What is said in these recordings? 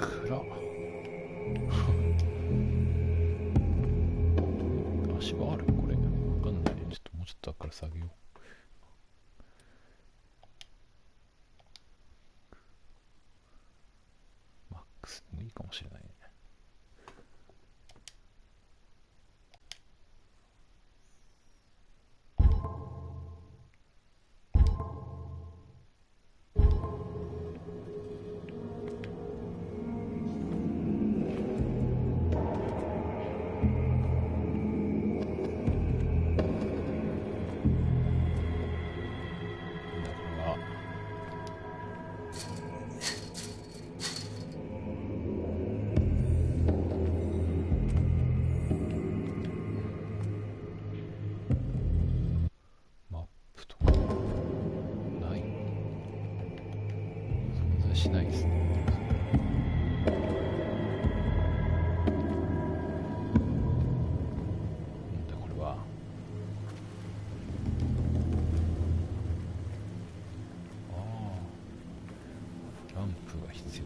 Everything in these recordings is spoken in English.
暗っ足場あるこれわかんない。ちょっともうちょっとあっから下げよう。マックスでもいいかもしれないね。しないですね。なんだこれは。ああ、ランプが必要。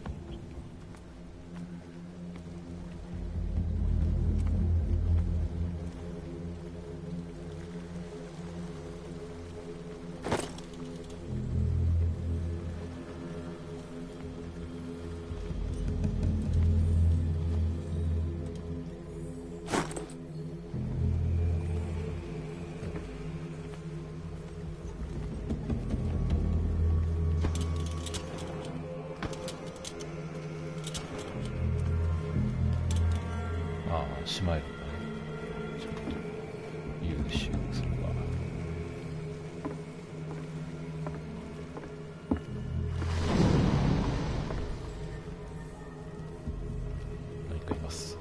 しまえるんだね。ちょっと優秀それは。何かいます。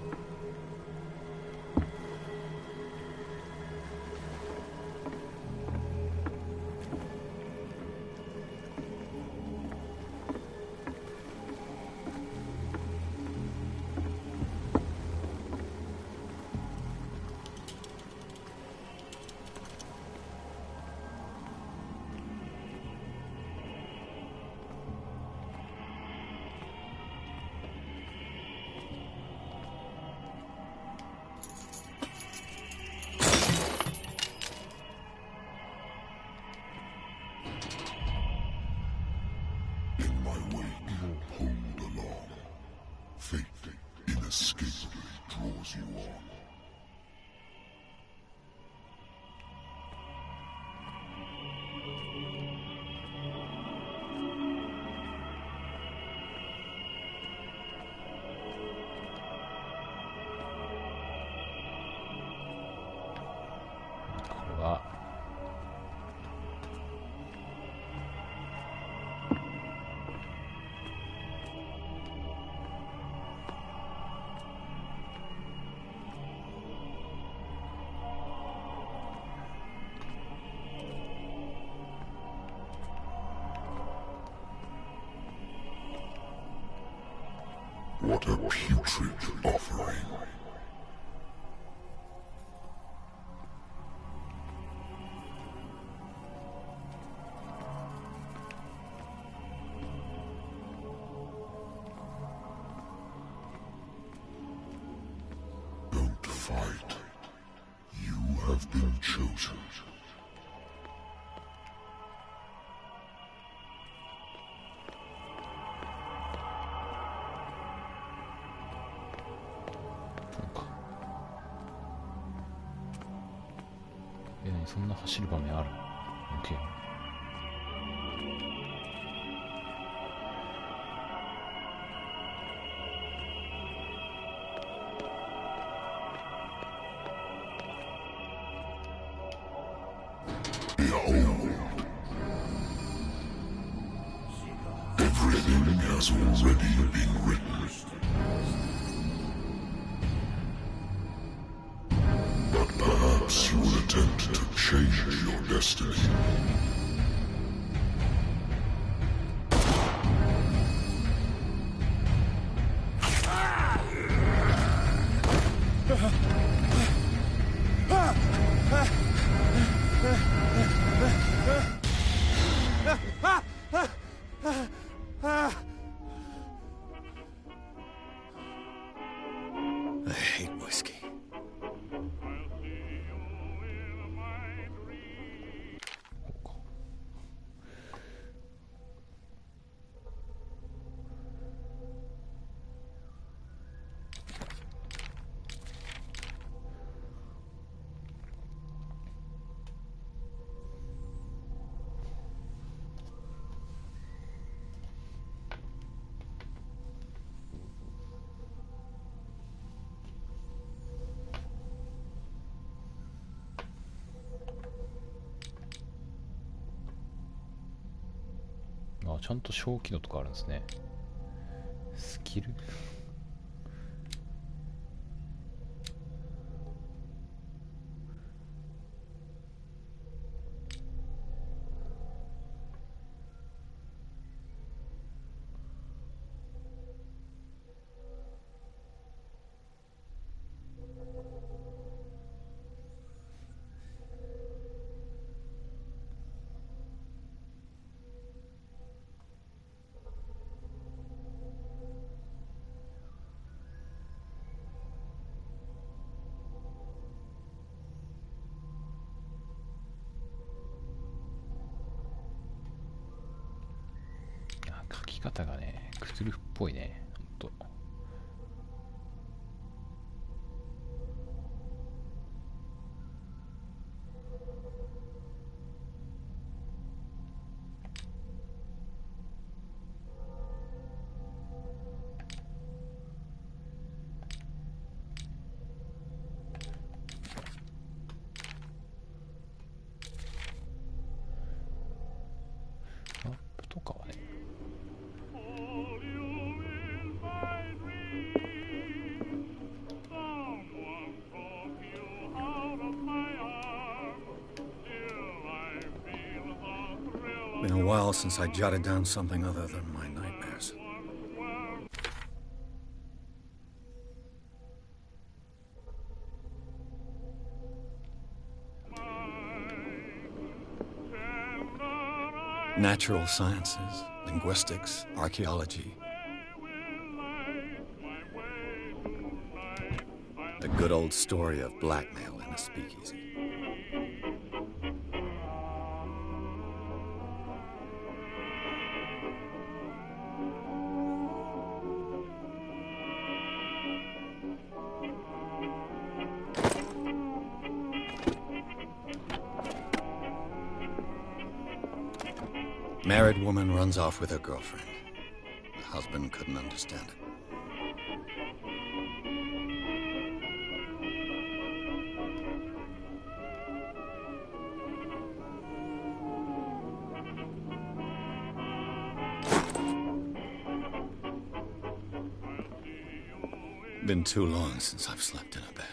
What a putrid offering. Don't fight. You have been chosen. ?そんな走る場面ある？ OK。Everything has already been written. But perhaps you will attempt to change your destiny. ちゃんと小機能とかあるんですね。スキル書き方がね、クトゥルフっぽいね、ほんと。マップとかはね、Been a while since I jotted down something other than my nightmares. Natural sciences, linguistics, archaeology. The good old story of blackmail in a speakeasy. Married woman runs off with her girlfriend. The husband couldn't understand it. Been too long since I've slept in a bed.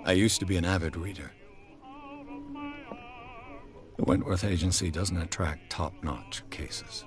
I used to be an avid reader. The Wentworth Agency doesn't attract top-notch cases.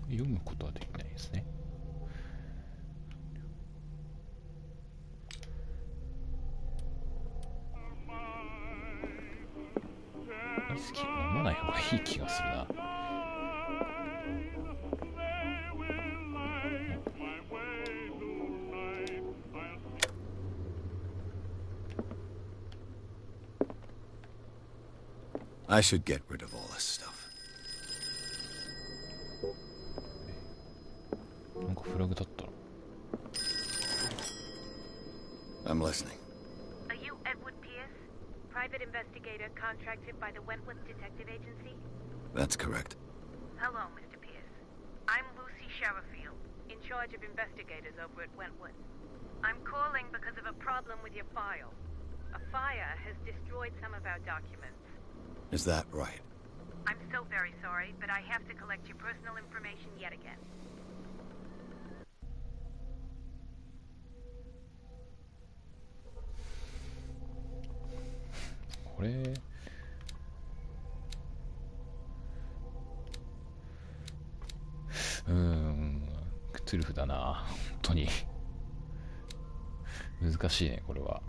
読むことはできないですね。ウイスキー飲まない方がいい気がするな。I should get rid of all this stuff. なんかフラグ立ったの。I'm listening. Are you Edward Pierce, private investigator contracted by the Wentworth Detective Agency? That's correct. Hello, Mr. Pierce. I'm Lucy Sherifield, in charge of investigators over at Wentworth. I'm calling because of a problem with your file. A fire has destroyed some of our documents. Is that right? I'm so very sorry, but I have to collect your personal information yet again. これクトゥルフだな、本当に難しいね、これは。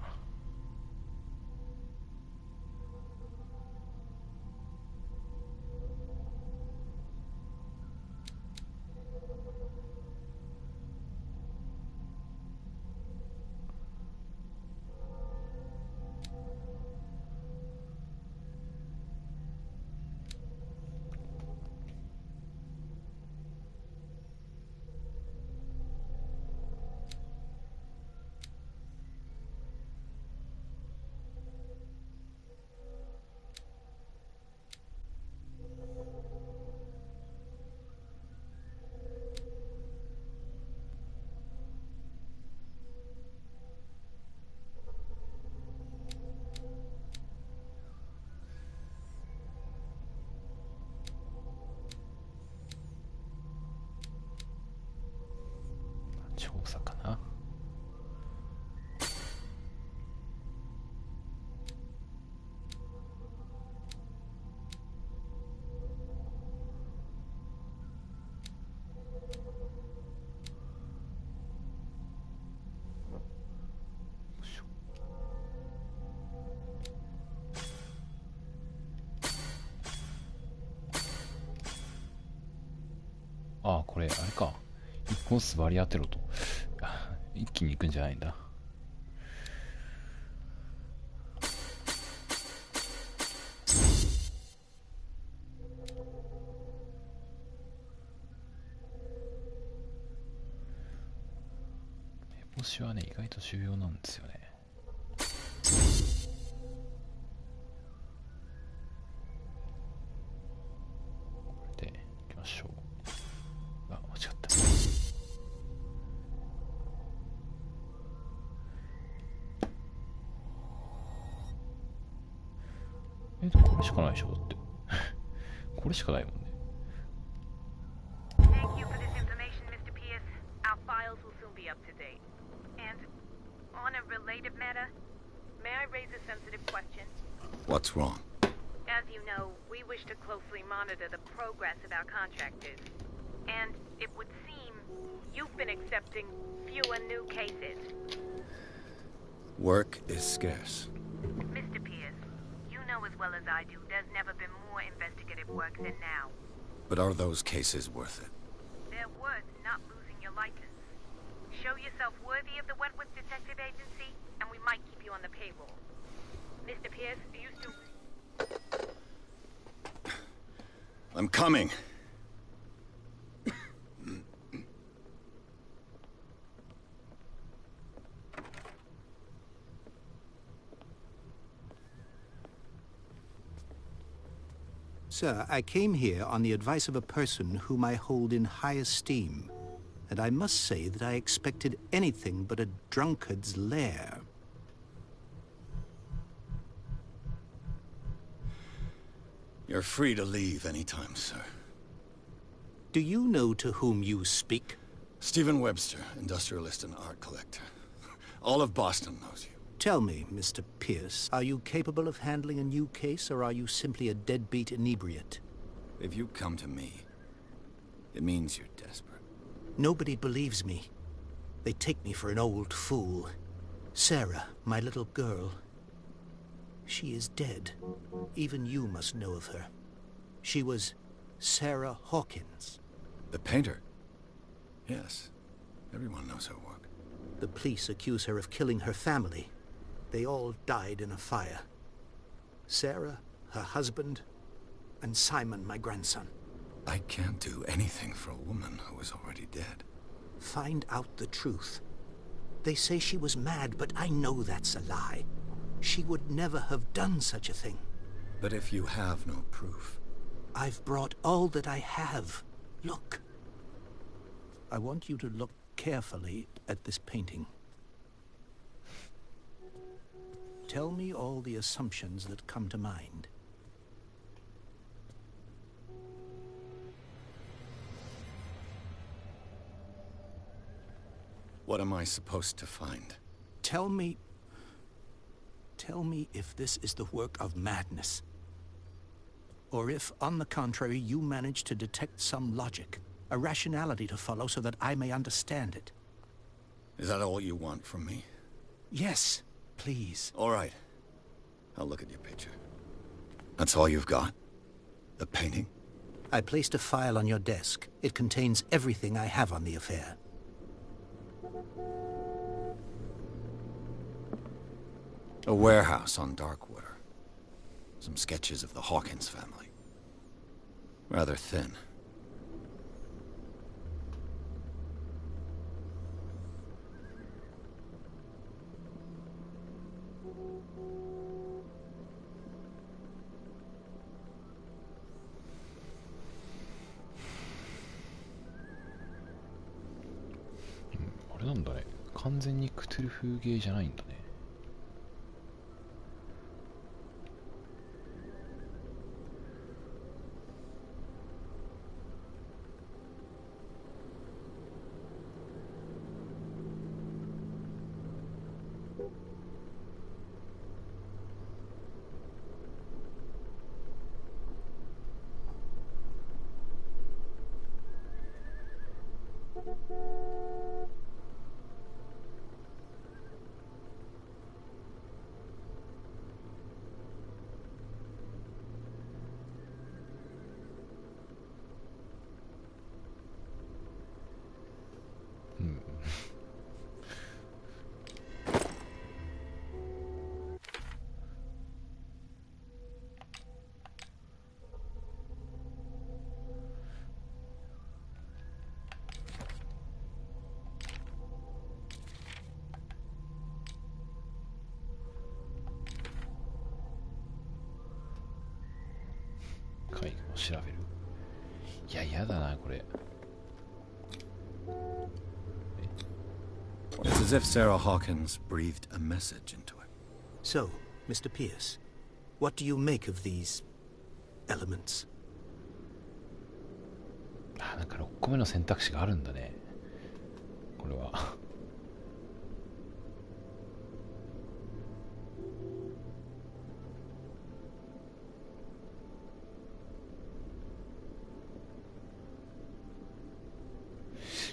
調査かな。ああ、これあれか、一本座り当てろと。一気に行くんじゃないんだ。目星はね、意外と重要なんですよね。これで行きましょう。あ、間違った。これしかないでしょ、だって。これしかないもんね。Thank you for this information, Mr. Pierce. Our files will soon be up to date. And on a related matter, may I raise a sensitive question? What's wrong? As you know, we wish to closely monitor the progress of our contractors. And it would seem you've been accepting fewer new cases. Work is scarce. Mr. Pierce, you know as well as I do there's never been more investigative work than now. But are those cases worth it? They're worth not losing your license. Show yourself worthy of the Wentworth Detective Agency, and we might keep you on the payroll. Mr. Pierce, are you still... I'm coming. Sir, I came here on the advice of a person whom I hold in high esteem, and I must say that I expected anything but a drunkard's lair. You're free to leave anytime, sir. Do you know to whom you speak? Stephen Webster, industrialist and art collector. All of Boston knows you. Tell me, Mr. Pierce, are you capable of handling a new case, or are you simply a deadbeat inebriate? If you come to me, it means you're desperate. Nobody believes me. They take me for an old fool. Sarah, my little girl, she is dead. Even you must know of her. She was Sarah Hawkins. The painter? Yes. Everyone knows her work. The police accuse her of killing her family. They all died in a fire. Sarah, her husband, and Simon, my grandson. I can't do anything for a woman who is already dead. Find out the truth. They say she was mad, but I know that's a lie. She would never have done such a thing. But if you have no proof... I've brought all that I have. Look. I want you to look carefully at this painting. Tell me all the assumptions that come to mind. What am I supposed to find? Tell me if this is the work of madness. Or if, on the contrary, you manage to detect some logic, a rationality to follow so that I may understand it. Is that all you want from me? Yes, please. All right. I'll look at your picture. That's all you've got? The painting? I placed a file on your desk. It contains everything I have on the affair. A warehouse on Darkwater. Some sketches of the Hawkins family. Rather thin. Hmm, あれなんだね。完全にクトゥルフゲーじゃないんだね。会を調べる。いや、嫌だな、これ。It's as if Sarah Hawkins breathed a message into it. So, Mr. Pierce, what do you make of these elements? あ、なんか6個目の選択肢があるんだね。これは。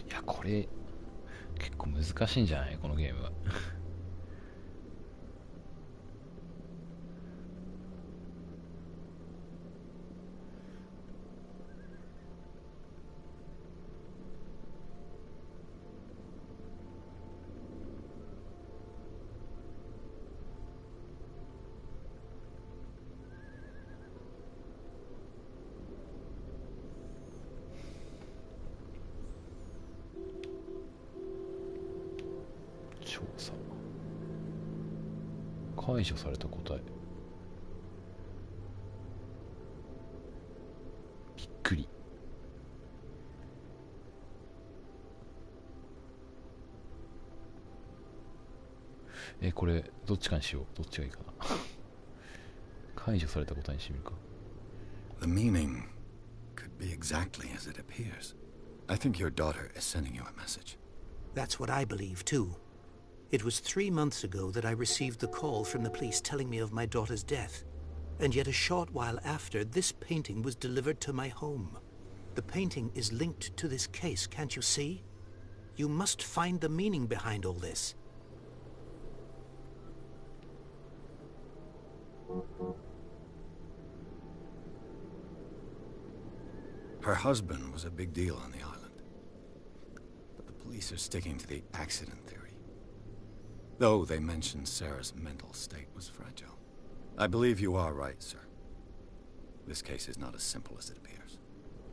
いや、これ結構難しいんじゃない、このゲームは。調査解除された答え。びっくり。これどっちかにしよう。どっちがいいかな。解除された答えにしてみるか。 The meaning could be exactly as it appears. I think your daughter is sending you a message. That's what I believe, too. It was 3 months ago that I received the call from the police telling me of my daughter's death. And yet a short while after, this painting was delivered to my home. The painting is linked to this case, can't you see? You must find the meaning behind all this. Her husband was a big deal on the island. But the police are sticking to the accident theory. Though they mentioned Sarah's mental state was fragile. I believe you are right, sir. This case is not as simple as it appears.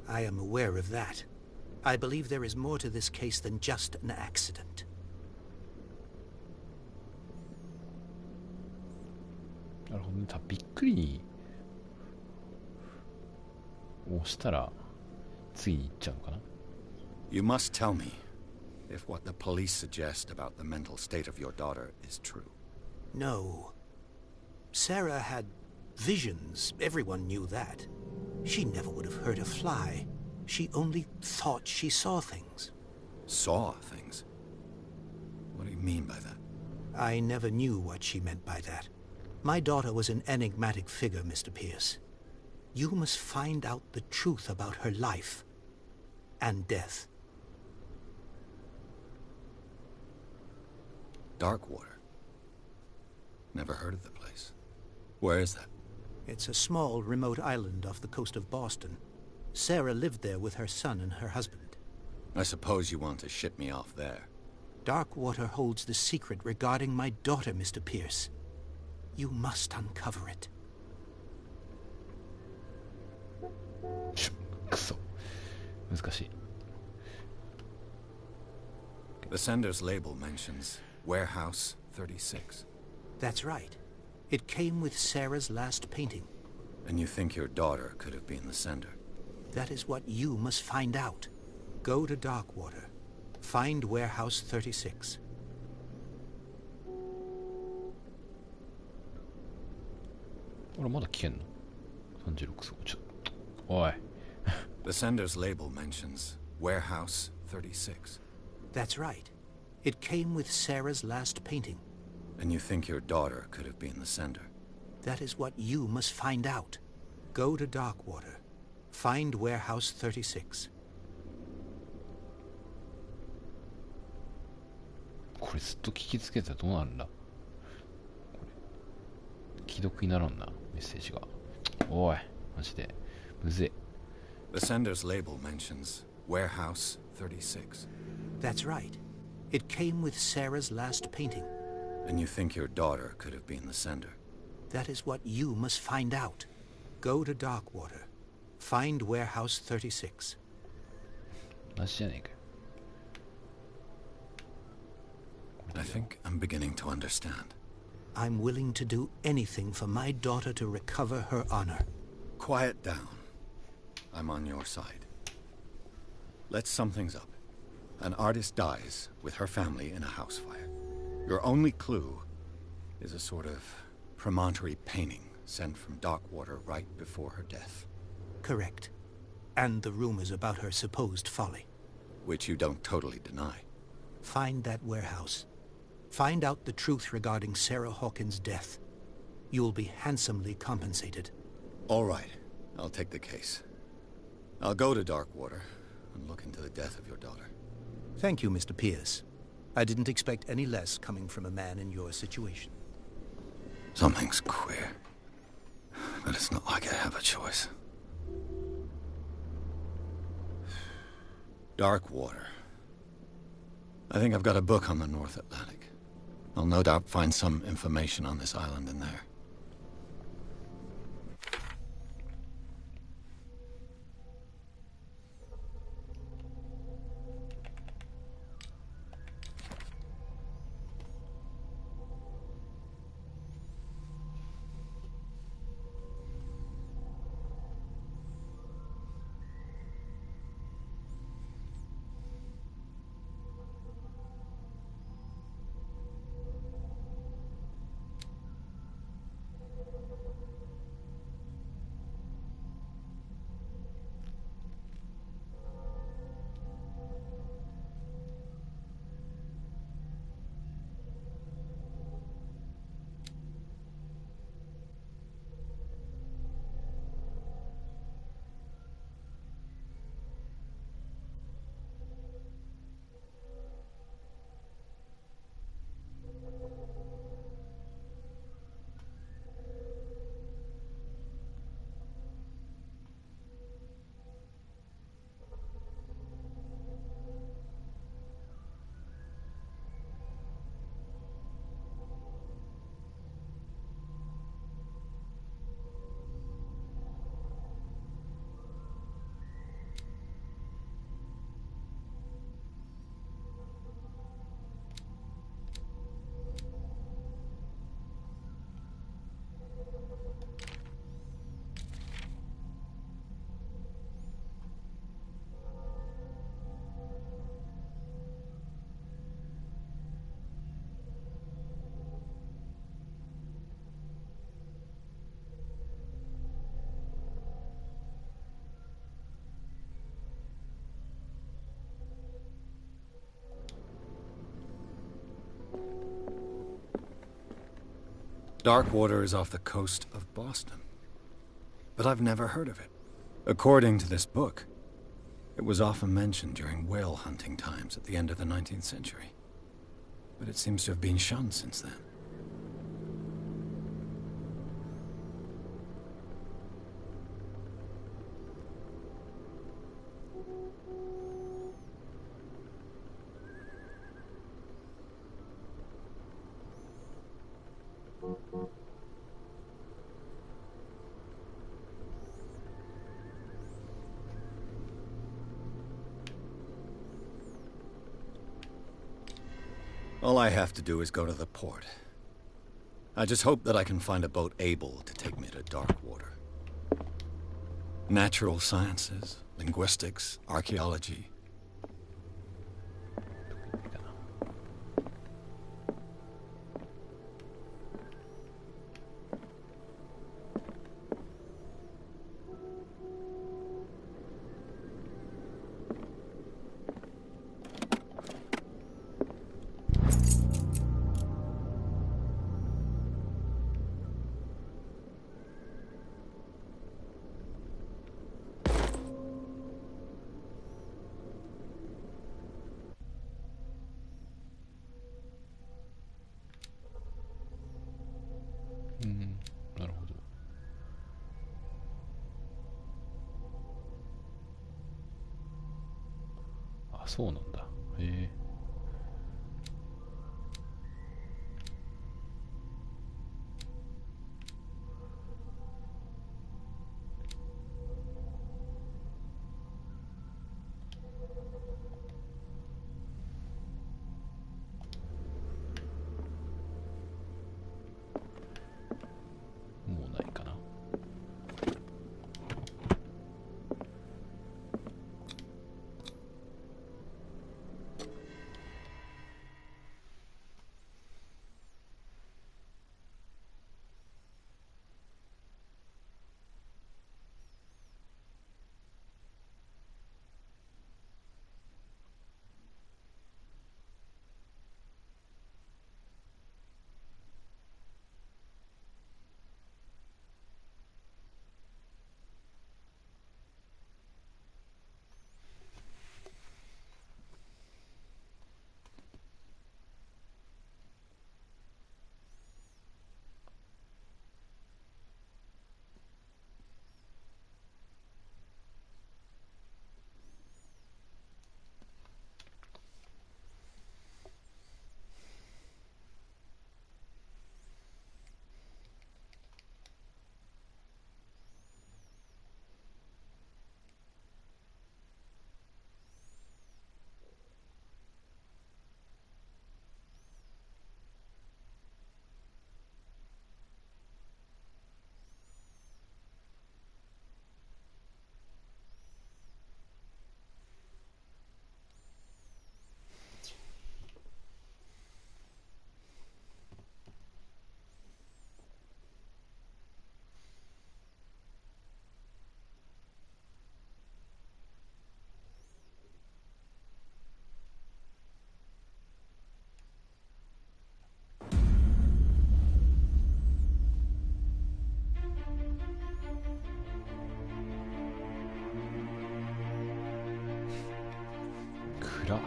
I am aware of that. I believe there is more to this case than just an accident. なるほどね。びっくり押したら次に行っちゃうのかな。 You must tell me if what the police suggest about the mental state of your daughter is true. No. Sarah had visions. Everyone knew that. She never would have hurt a fly. She only thought she saw things. Saw things? What do you mean by that? I never knew what she meant by that. My daughter was an enigmatic figure, Mr. Pierce. You must find out the truth about her life and death. Darkwater. Never heard of the place. Where is that? It's a small, remote island off the coast of Boston. Sarah lived there with her son and her husband. I suppose you want to ship me off there. Darkwater holds the secret regarding my daughter, Mr. Pierce. You must uncover it. くそ難しい。 The sender's label mentions Warehouse 36. That's right. It came with Sarah's last painting. And you think your daughter could have been the sender? That is what you must find out. Go to Darkwater. Find Warehouse 36. 俺まだ聞けんの ?36 そうちょっとおい The sender's label mentions Warehouse 36. That's right. It came with Sarah's last painting. And you think your daughter could have been the sender? That is what you must find out. Go to Darkwater. Find Warehouse 36. これずっと聞きつけてたらどうなるんだ。これ既読にならんな、メッセージが。おいマジでむずい。 The sender's label mentions Warehouse 36. That's right. It came with Sarah's last painting. And you think your daughter could have been the sender? That is what you must find out. Go to Darkwater. Find Warehouse 36. 同じじゃねえかよ。 I think I'm beginning to understand. I'm willing to do anything for my daughter to recover her honor. Quiet down. I'm on your side. Let's sum things up. An artist dies with her family in a house fire. Your only clue is a sort of promontory painting sent from Darkwater right before her death. Correct. And the rumors about her supposed folly. Which you don't totally deny. Find that warehouse. Find out the truth regarding Sarah Hawkins' death. You'll be handsomely compensated. All right. I'll take the case. I'll go to Darkwater and look into the death of your daughter. Thank you, Mr. Pierce. I didn't expect any less coming from a man in your situation. Something's queer. But it's not like I have a choice. Darkwater. I think I've got a book on the North Atlantic. I'll no doubt find some information on this island in there. Darkwater is off the coast of Boston. But I've never heard of it. According to this book, it was often mentioned during whale hunting times at the end of the 19th century. But it seems to have been shunned since then. All I have to do is go to the port. I just hope that I can find a boat able to take me to Darkwater. Natural sciences, linguistics, archaeology. そうなんだ。へえ。もうないかな。暗っ。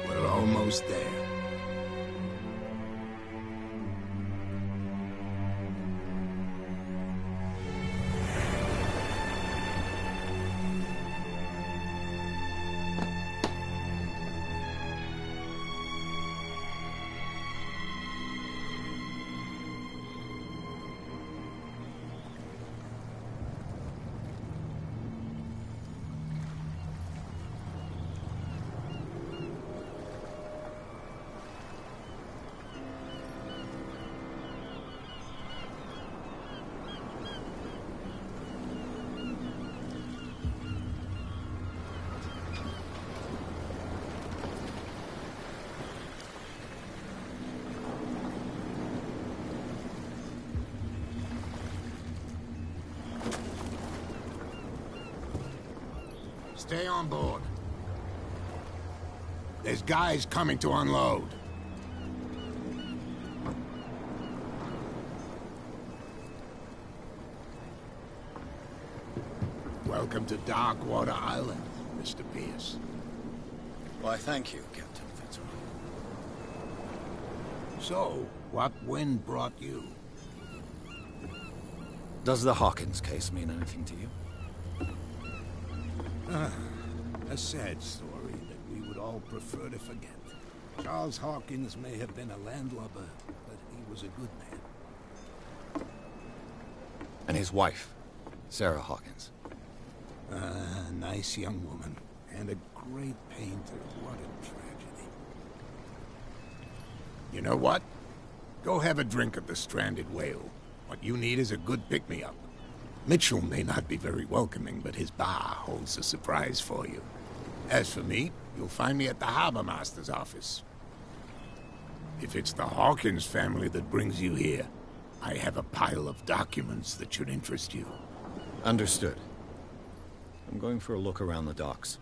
We're almost there. Stay on board. There's guys coming to unload. Welcome to Darkwater Island, Mr. Pierce. Why, thank you, Captain Fitzroy. So, what wind brought you? Does the Hawkins case mean anything to you? A sad story that we would all prefer to forget. Charles Hawkins may have been a landlubber, but he was a good man. And his wife, Sarah Hawkins. A nice young woman, and a great painter. What a tragedy. You know what? Go have a drink at the Stranded Whale. What you need is a good pick-me-up. Mitchell may not be very welcoming, but his bar holds a surprise for you. As for me, you'll find me at the Harbor Master's office. If it's the Hawkins family that brings you here, I have a pile of documents that should interest you. Understood. I'm going for a look around the docks.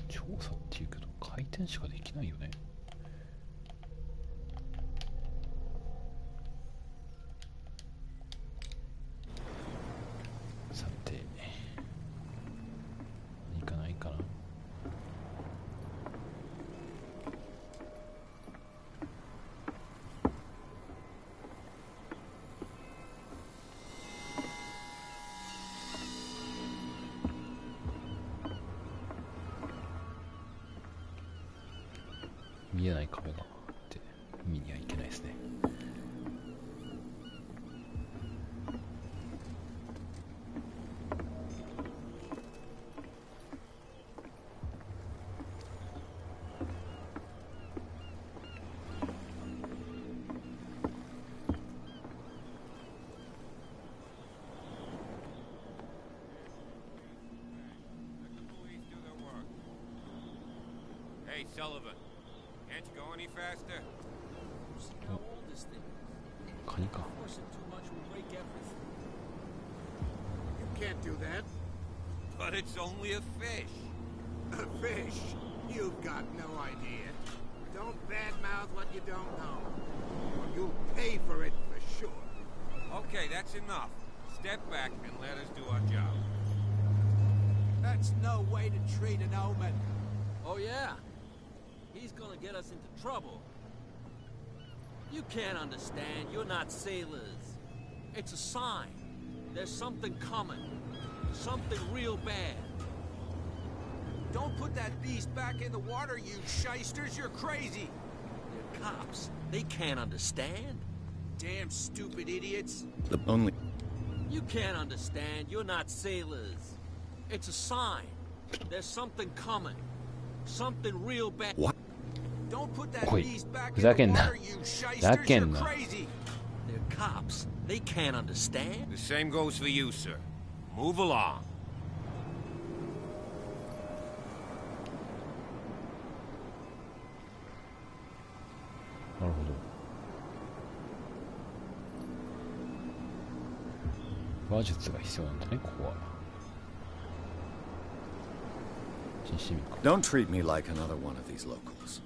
調査っていうけど回転しかできないよね。さて何かないかな。見えない壁があって見にはいけないですね。Hey, Sullivan. Can't you go any faster? See how old this thing is. カニか。 Forcing too much will break everything. You can't do that. But it's only a fish. A fish? You've got no idea. Don't badmouth what you don't know. Or you'll pay for it for sure. Okay, that's enough. Step back and let us do our job. That's no way to treat an omen. Oh, yeah? He's gonna get us into trouble. You can't understand. You're not sailors. It's a sign. There's something coming. Something real bad. Don't put that beast back in the water, you shysters. You're crazy. They're cops. They can't understand. Damn stupid idiots. The only... You can't understand. You're not sailors. It's a sign. There's something coming. Something real bad. What? Don't put that おい、 beast back ふ in ざ the けんな。 water, you ふ shysters. ざけ You're んな。 crazy. They're cops. They can't understand. The same goes for you, sir. Move along. なるほど。話術が必要なんだね、ここは。人市民か。 Don't treat me like another one of these locals.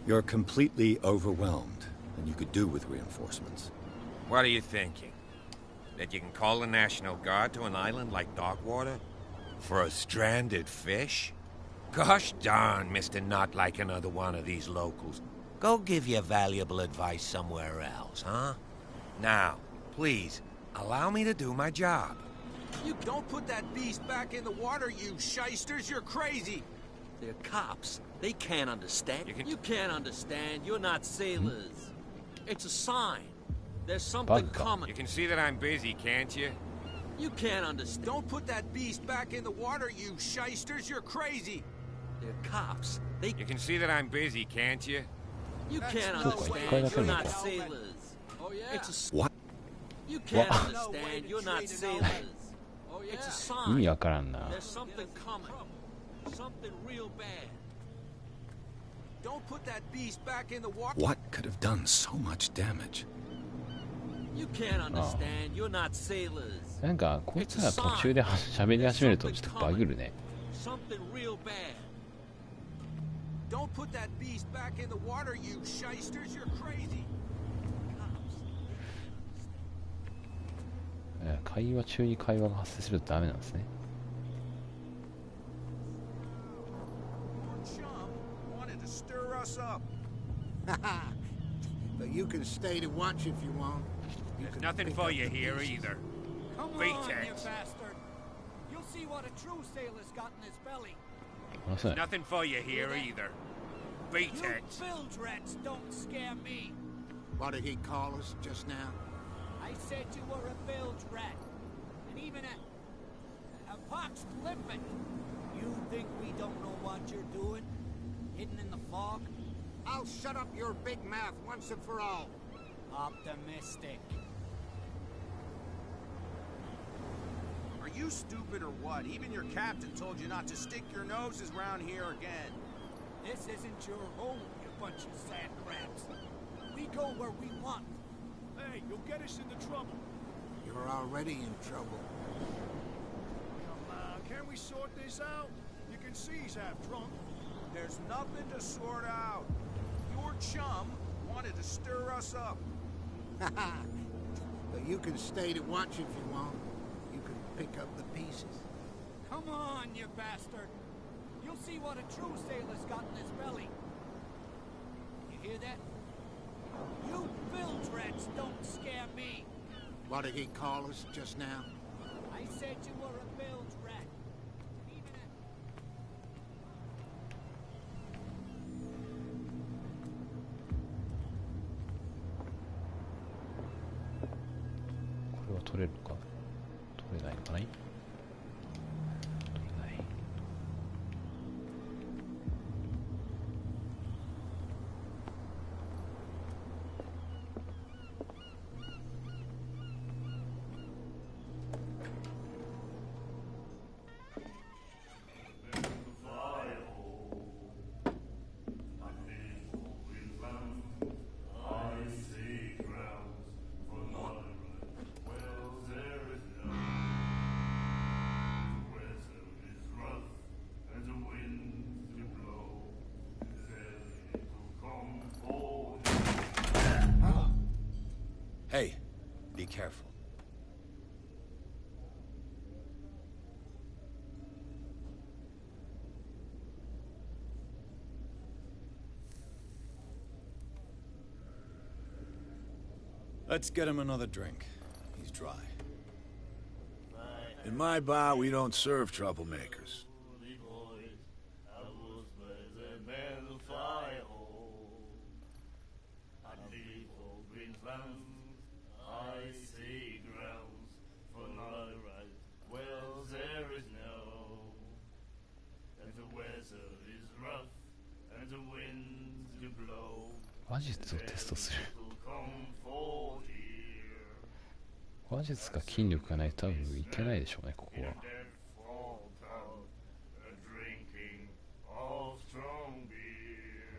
You're completely overwhelmed, and you could do with reinforcements. What are you thinking? That you can call the National Guard to an island like Darkwater? For a stranded fish? Gosh darn, Mr. Not like another one of these locals. Go give your valuable advice somewhere else, huh? Now, please, allow me to do my job. You don't put that beast back in the water, you shysters. You're crazy. They're cops. They can't understand. You can't understand. You're not sailors. It's a sign. There's something coming. You can see that I'm busy, can't you? You can't understand. Don't put that beast back in the water, you shysters. You're crazy. They're cops. You can see that I'm busy, can't you? You can't understand. You're not sailors. Oh yeah. It's a What? You can't understand. You're not sailors. Oh yeah. It's a sign. 意味わからんな。 There's something coming. Something real bad. Don't put that beast back in the water. What could have done so much damage? You can't understand. You're not sailors. なんかこいつら途中で喋り始めるとちょっとバグるね。 Something real bad. Don't put that beast back in the water, you shysters. You're crazy. 会話中に会話が発生するとダメなんですね。 But you can stay to watch if you want. There's nothing for you here either. Come Beat on, it. you bastard. You'll see what a true sailor's got in his belly. There's nothing for you here either. Beat You it. bilge rats don't scare me. What did he call us just now? I said you were a bilge rat. And even a pox limpet. You think we don't know what you're doing? Hidden in the fog? I'll shut up your big mouth once and for all. Optimistic. Are you stupid or what? Even your captain told you not to stick your noses around here again. This isn't your home, you bunch of sand crabs. We go where we want. Hey, you'll get us into trouble. You're already in trouble. Come on, can't we sort this out? You can see he's half drunk. There's nothing to sort out. Your chum wanted to stir us up. But you can stay to watch if you want. You can pick up the pieces. Come on, you bastard. You'll see what a true sailor's got in his belly. You hear that? You bilge rats don't scare me. What did he call us just now? I said you were a bilge rat. Even a...これは取れるのか取れないのかな取れない。Hey, be careful. Let's get him another drink. He's dry. In my bar, we don't serve troublemakers.話術をテストする。話術か筋力がないと多分いけないでしょうね、ここは。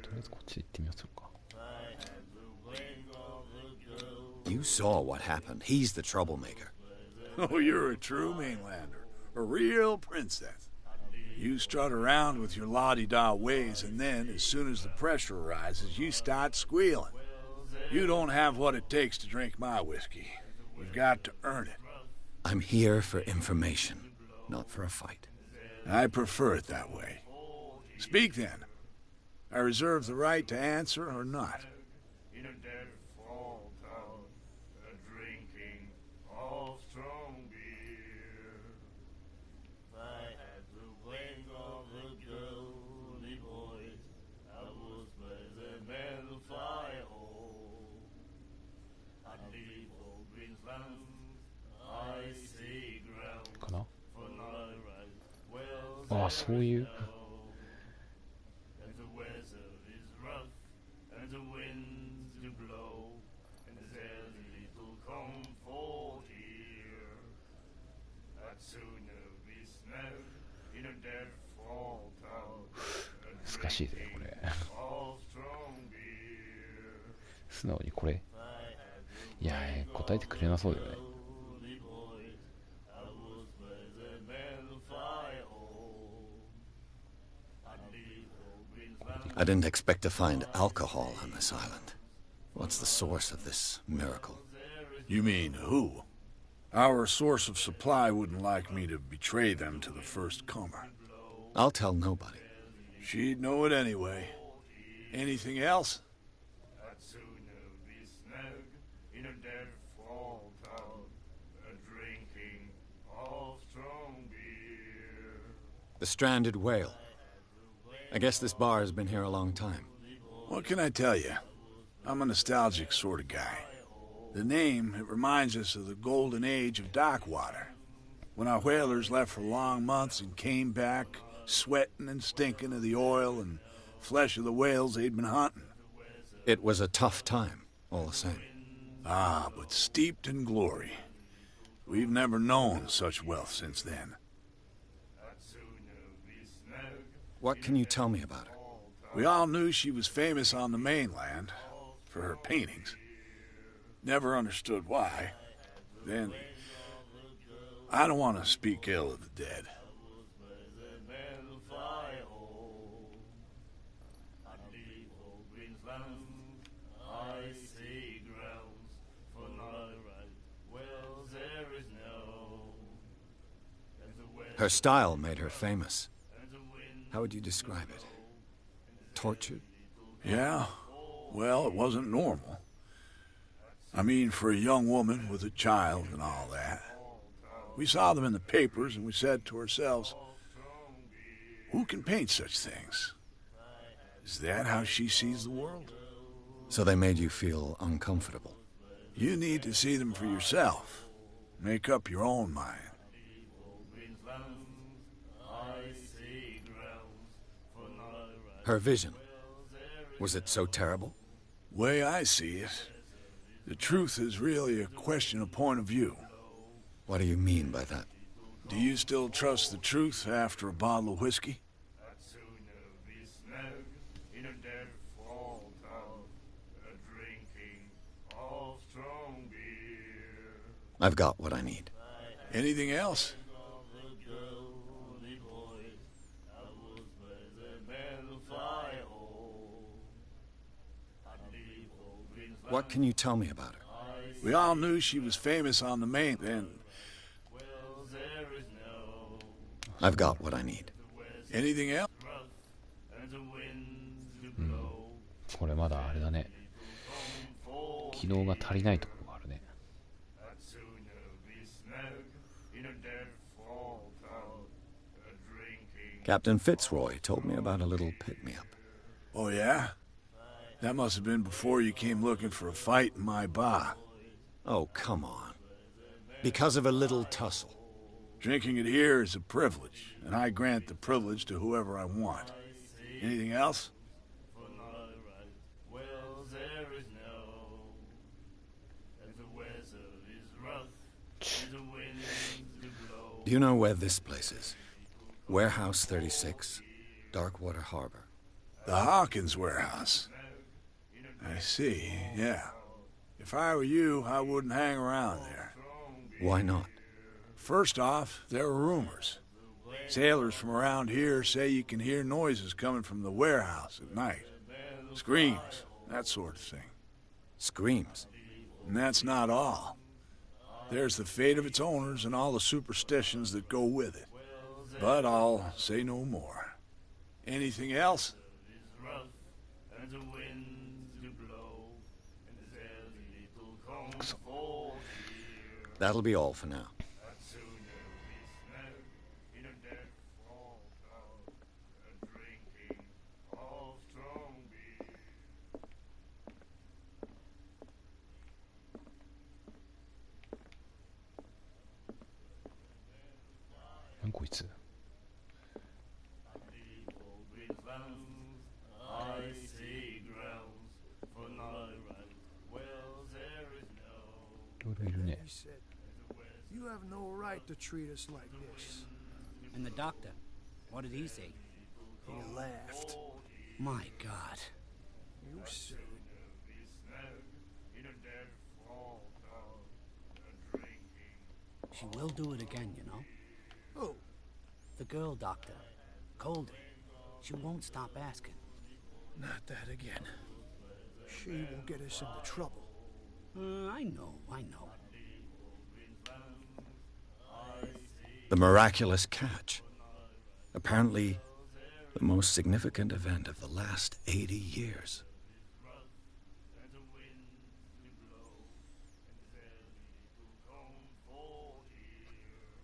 とりあえずこっちで行ってみましょうか。You saw what happened. He's the troublemaker. Oh, you're a true mainlander. A real princess. You strut around with your la-di-da ways, and then, as soon as the pressure arises, you start squealing. You don't have what it takes to drink my whiskey. You've got to earn it. I'm here for information, not for a fight. I prefer it that way. Speak then. I reserve the right to answer or not. In a dead fall town, drinking all strong beer. I had the wing of the girly boys. I was by the metal fire hole. I leave old Greensland, icy ground. かな。 For night ride, wells ああ、そういう。 and the weather is rough, and the winds do blow, and there's little comfort here. I'd sooner be snared in a dead fall town. 難しいぜこれ。 All strong beer. 素直にこれ。いや答えてくれなそうだよね。 Holy boys, I was by the metal fire hole. I'd leave old Greensland. I didn't expect to find alcohol on this island. What's the source of this miracle? You mean who? Our source of supply wouldn't like me to betray them to the first comer. I'll tell nobody. She'd know it anyway. Anything else? I'd sooner be snagged in a dead fall town, drinking all strong beer. The stranded whale. I guess this bar has been here a long time. What can I tell you? I'm a nostalgic sort of guy. The name, it reminds us of the golden age of dockwater, when our whalers left for long months and came back sweating and stinking of the oil and flesh of the whales they'd been hunting. It was a tough time, all the same. Ah, but steeped in glory. We've never known such wealth since then. I'd sooner be snagged. What can you tell me about her? We all knew she was famous on the mainland for her paintings. Never understood why. Then, I don't want to speak ill of the dead. Her style made her famous. How would you describe it? Tortured? Yeah, well, it wasn't normal. I mean, for a young woman with a child and all that. We saw them in the papers and we said to ourselves, who can paint such things? Is that how she sees the world? So they made you feel uncomfortable. You need to see them for yourself. Make up your own mind. Her vision. Was it so terrible? Way I see it, the truth is really a question of point of view. What do you mean by that? Do you still trust the truth after a bottle of whiskey? I'd sooner be snagged in a dead fall town, drinking all strong beer. I've got what I need. Anything else? What can you tell me about her? We all knew she was famous on the mainland. I've got what I need. Anything else? これまだあれだね。機能が足りないところがあるね。 Captain Fitzroy told me about a little pick-me-up. Oh, yeah? That must have been before you came looking for a fight in my bar. Oh, come on. Because of a little tussle. Drinking it here is a privilege, and I grant the privilege to whoever I want. Anything else? Do you know where this place is? Warehouse 36, Darkwater Harbor. The Hawkins warehouse. I see, yeah. If I were you, I wouldn't hang around there. Why not? First off, there are rumors. Sailors from around here say you can hear noises coming from the warehouse at night. Screams, that sort of thing. Screams? And that's not all. There's the fate of its owners and all the superstitions that go with it. But I'll say no more. Anything else? and the winds do blow, and there's little comfort here. That'll be all for now. And sooner we smell in a death fall down, a drinking of strong beer.なんこいつ I see grounds for not well there is no いろいろいるね He said, "You have no right to treat us like this." And the doctor, what did he say? He laughed. My God. You said it. in a death fall down, a drinking. She will do it again, you know. Oh, The girl doctor. Colder. She won't stop asking. not that again. She will get us into trouble. I know. The miraculous catch. Apparently, the most significant event of the last 80 years. And the winds do blow, and there's little comfort here.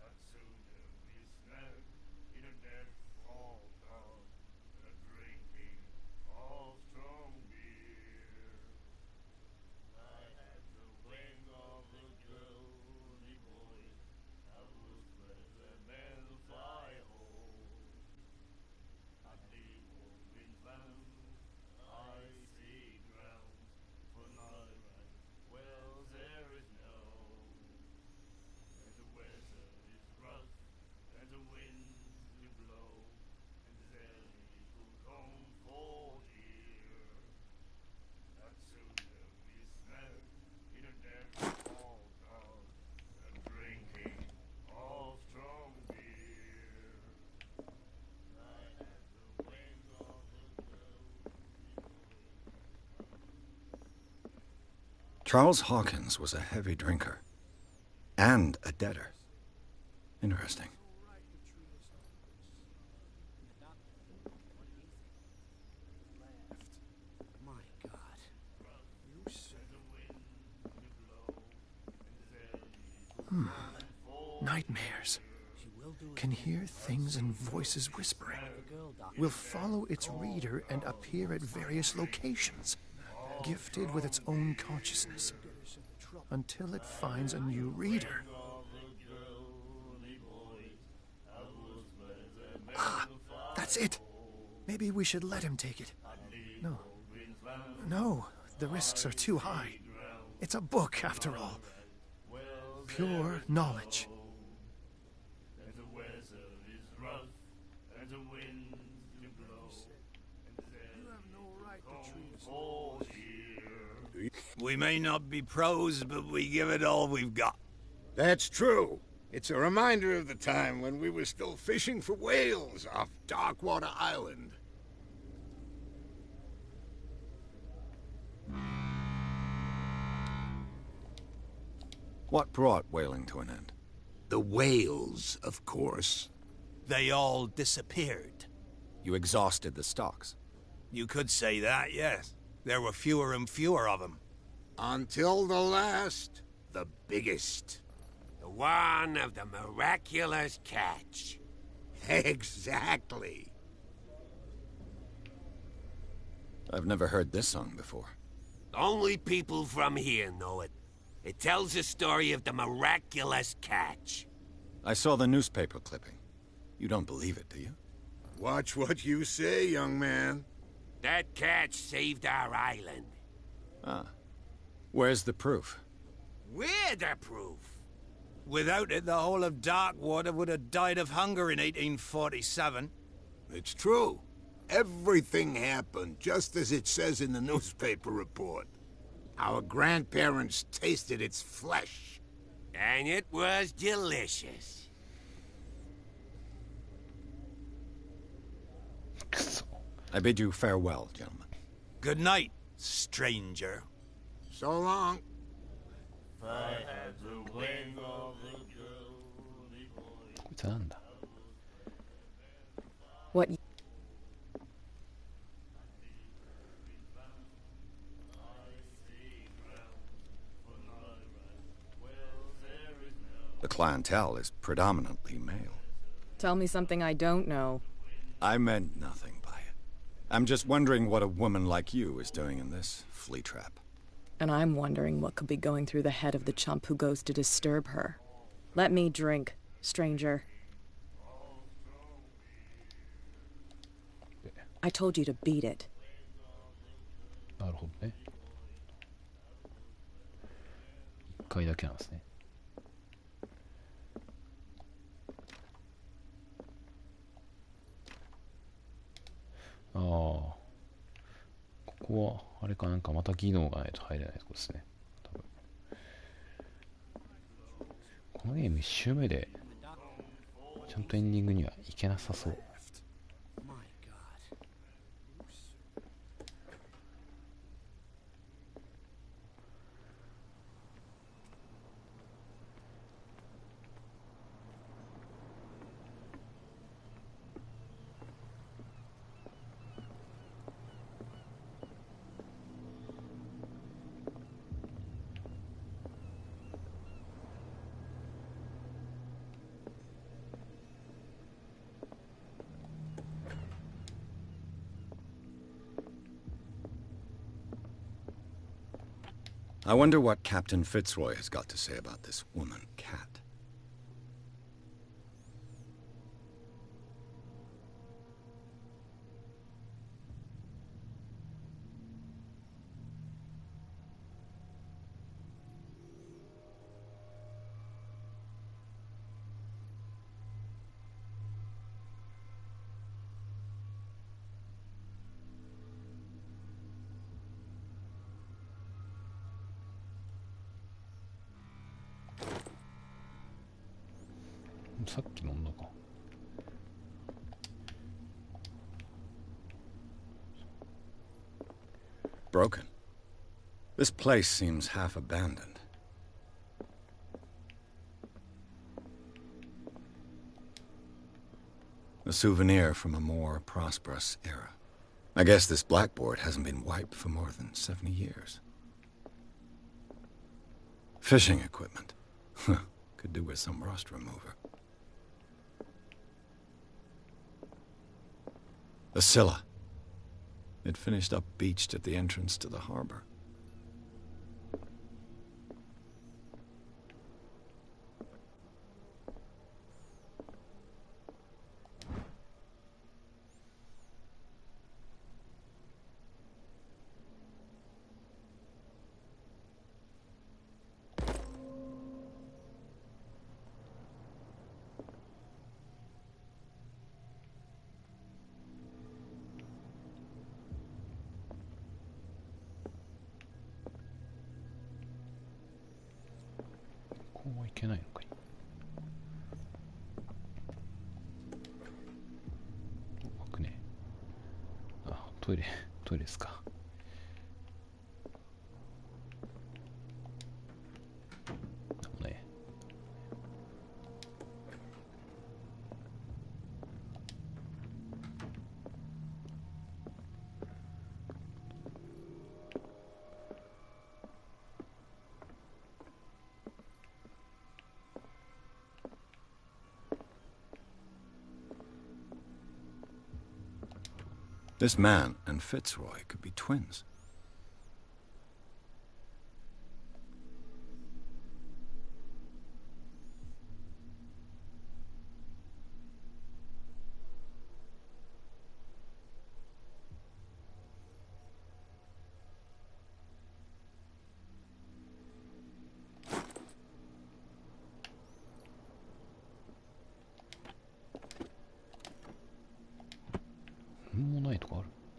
And sooner we smell in a death fall down, a drinking of strong beer. I had the wing of the girly boy, I was where the men fly home. And the old wind blows, I see grounds for not right. Well, there is no. And the weather is rough, and the winds do blow, and there's little comfort here. And sooner we smell in a death fall down, a drinking of strong beer. I had the wing of the Charles Hawkins was a heavy drinker and a debtor. Interesting. My God. You said nightmares. She will do it Can hear things and voices whispering. the girl doctor. Will follow its reader and appear at various locations, gifted with its own consciousness, until it finds a new reader. Ah, that's it. Maybe we should let him take it. No, the risks are too high. It's a book, after all. Pure knowledge. and the weather is rough, and the winds do blow, and there's comfort here. We may not be pros, but we give it all we've got. That's true. It's a reminder of the time when we were still fishing for whales off Darkwater Island. What brought whaling to an end? The whales, of course. They all disappeared. You exhausted the stocks. You could say that, yes. There were fewer and fewer of them. Until the last, the biggest. The one of the miraculous catch. Exactly. I've never heard this song before. Only people from here know it. It tells the story of the miraculous catch. I saw the newspaper clipping. You don't believe it, do you? Watch what you say, young man. That catch saved our island. Ah. Where's the proof? We're the proof. Without it, the whole of Darkwater would have died of hunger in 1847. It's true. Everything happened just as it says in the newspaper report. Our grandparents tasted its flesh. And it was delicious. I bid you farewell, gentlemen. Good night, stranger. So long. If I had the wing of the girly boy. こいつなんだ What clientele is predominantly male. Tell me something I don't know. I meant nothing by it. I'm just wondering what a woman like you is doing in this flea trap. And I'm wondering what could be going through the head of the chump who goes to disturb her. Let me drink, stranger. I told you to beat it. なるほどね。一回だけなんですね。ああ、ここはあれかなんかまた技能がないと入れないとこですね。多分このゲーム1周目でちゃんとエンディングにはいけなさそう。I wonder what Captain Fitzroy has got to say about this woman, Cat.さっき飲んだか。Broken. This place seems half abandoned. A souvenir from a more prosperous era. I guess this blackboard hasn't been wiped for more than 70 years. Fishing equipment. Could do with some rust remover. The Scylla. It finished up beached at the entrance to the harbor.こうはいけないのかい。開くね。あ、トイレですか。でもね。This man and Fitzroy could be twins.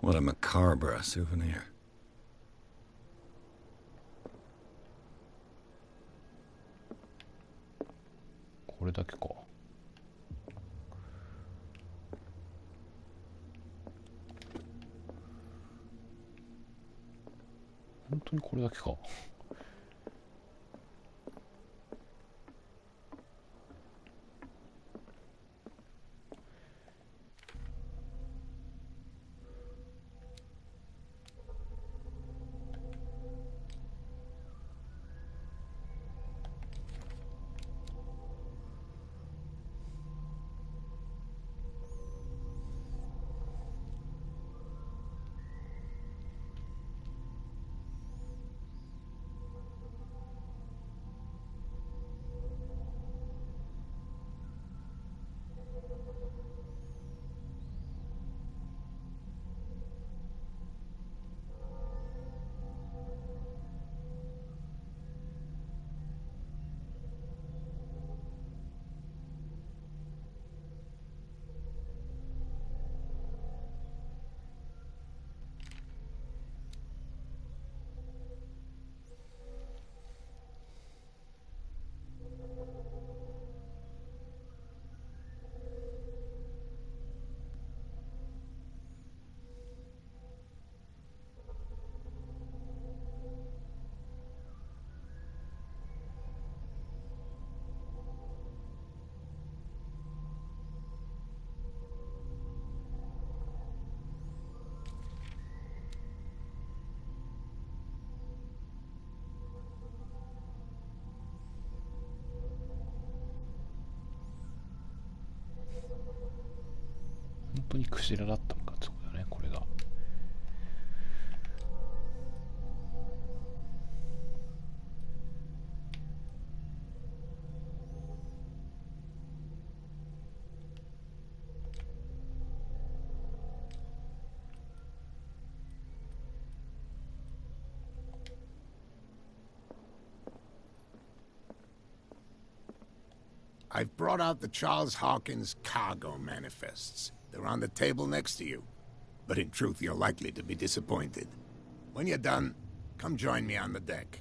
What a macabre souvenir. これだけか。本当にこれだけか。にクジラだったのかってことだね、これが。I've brought out the Charles Hawkins cargo manifests. They're on the table next to you. But in truth, you're likely to be disappointed. When you're done, come join me on the deck.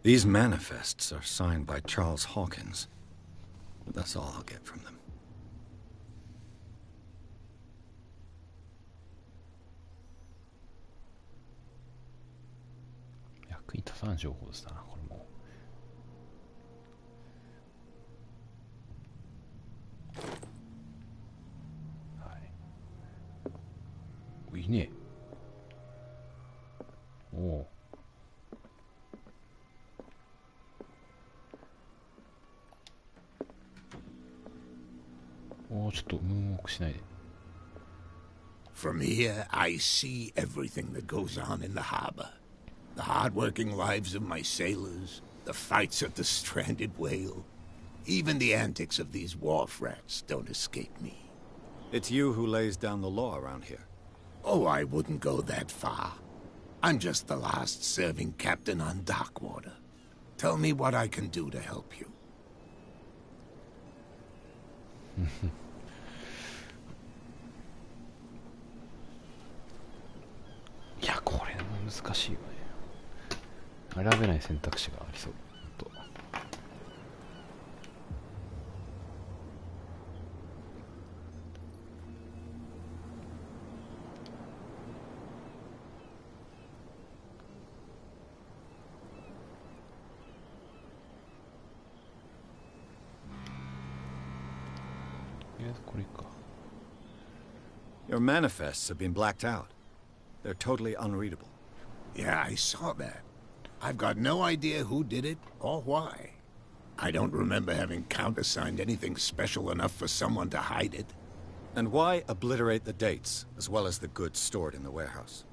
These manifests are signed by Charles Hawkins. But that's all I'll get from them. 役に立たん情報ですな、これも。はい。お、いいね。おお。おお、ちょっとムーンウォークしないで。From here, I see everything that goes on in the harbor. The hard-working lives of my sailors, the fights at the stranded whale. Even the antics of these wharf rats don't escape me. It's you who lays down the law around here. Oh, I wouldn't go that far. I'm just the last serving captain on Darkwater. Tell me what I can do to help you. いや、これも難しいよね。選べない選択肢がありそうと。とりあえずこれか。Your manifests have been blacked out. They're totally unreadable. Yeah, I saw that. I've got no idea who did it or why. I don't remember having countersigned anything special enough for someone to hide it. And why obliterate the dates, as well as the goods stored in the warehouse?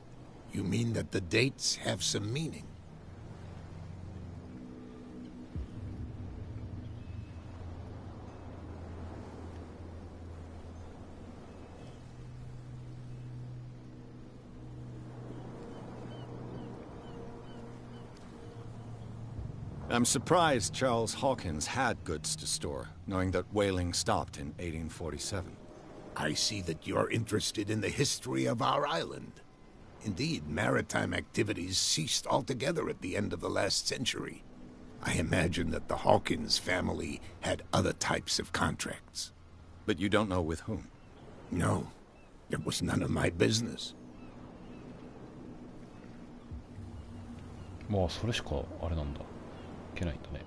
You mean that the dates have some meaning? I'm surprised Charles Hawkins had goods to store, knowing that whaling stopped in 1847. I see that you're interested in the history of our island. Indeed, maritime activities ceased altogether at the end of the last century. I imagine that the Hawkins family had other types of contracts. But you don't know with whom? No, it was none of my business. まあそれしかあれなんだ。いけないんだね。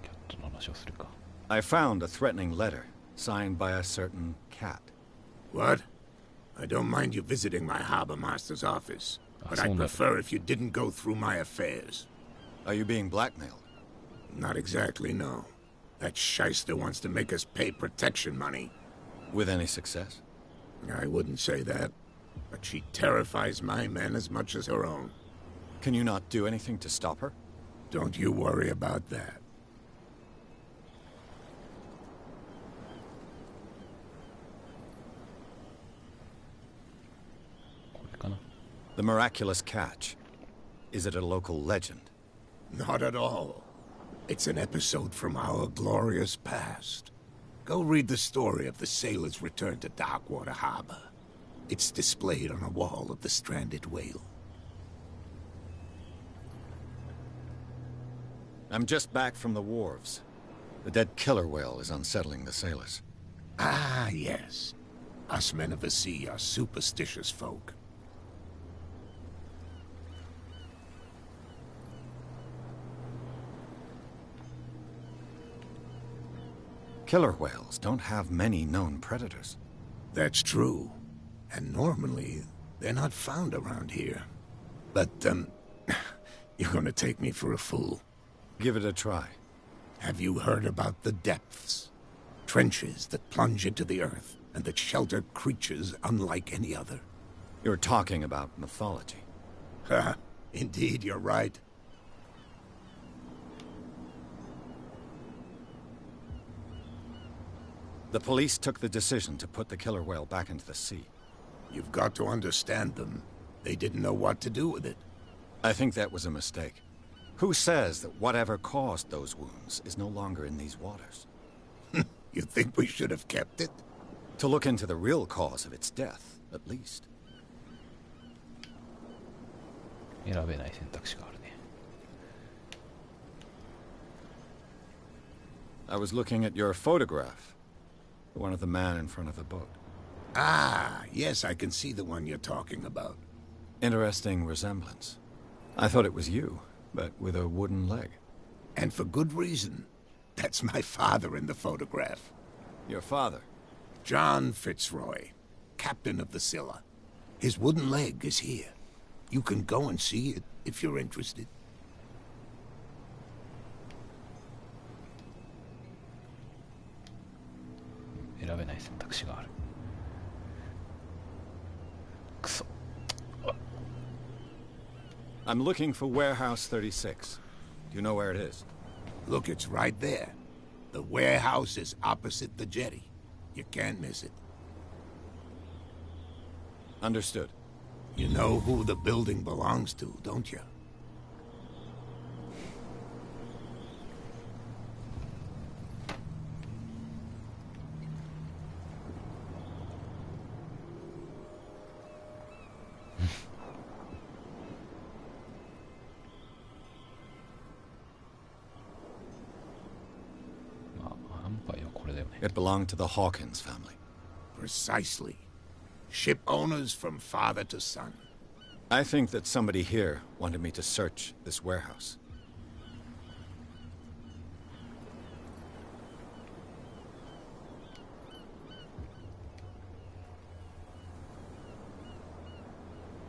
キャットの話をするか。I found a threatening letter, signed by a certain cat. What? I don't mind you visiting my harbor master's office, but I'd prefer if you didn't go through my affairs. Are you being blackmailed? Not exactly, no. That shyster wants to make us pay protection money. With any success? I wouldn't say that, but she terrifies my men as much as her own. Can you not do anything to stop her? Don't you worry about that. The miraculous catch. Is it a local legend? Not at all. It's an episode from our glorious past. Go read the story of the sailor's return to Darkwater Harbor. It's displayed on a wall of the stranded whale. I'm just back from the wharves. The dead killer whale is unsettling the sailors. Ah, yes. Us men of the sea are superstitious folk. Killer whales don't have many known predators. That's true. And normally, they're not found around here. But, You're gonna take me for a fool. Give it a try. Have you heard about the depths? Trenches that plunge into the earth and that shelter creatures unlike any other. You're talking about mythology. Ha! Indeed, you're right. The police took the decision to put the killer whale back into the sea. You've got to understand them. They didn't know what to do with it. I think that was a mistake. Who says that whatever caused those wounds is no longer in these waters? You think we should have kept it? To look into the real cause of its death, at least. 選べない選択肢があるね。 I was looking at your photograph. The one of the man in front of the boat. Ah, yes, I can see the one you're talking about. Interesting resemblance. I thought it was you, but with a wooden leg. And for good reason. That's my father in the photograph. Your father? John Fitzroy, captain of the Scylla. His wooden leg is here. You can go and see it if you're interested. I'm looking for Warehouse 36. Do you know where it is? Look, it's right there. The warehouse is opposite the jetty. You can't miss it. Understood. You know who the building belongs to, don't you? It belonged to the Hawkins family. Precisely. Ship owners from father to son. I think that somebody here wanted me to search this warehouse.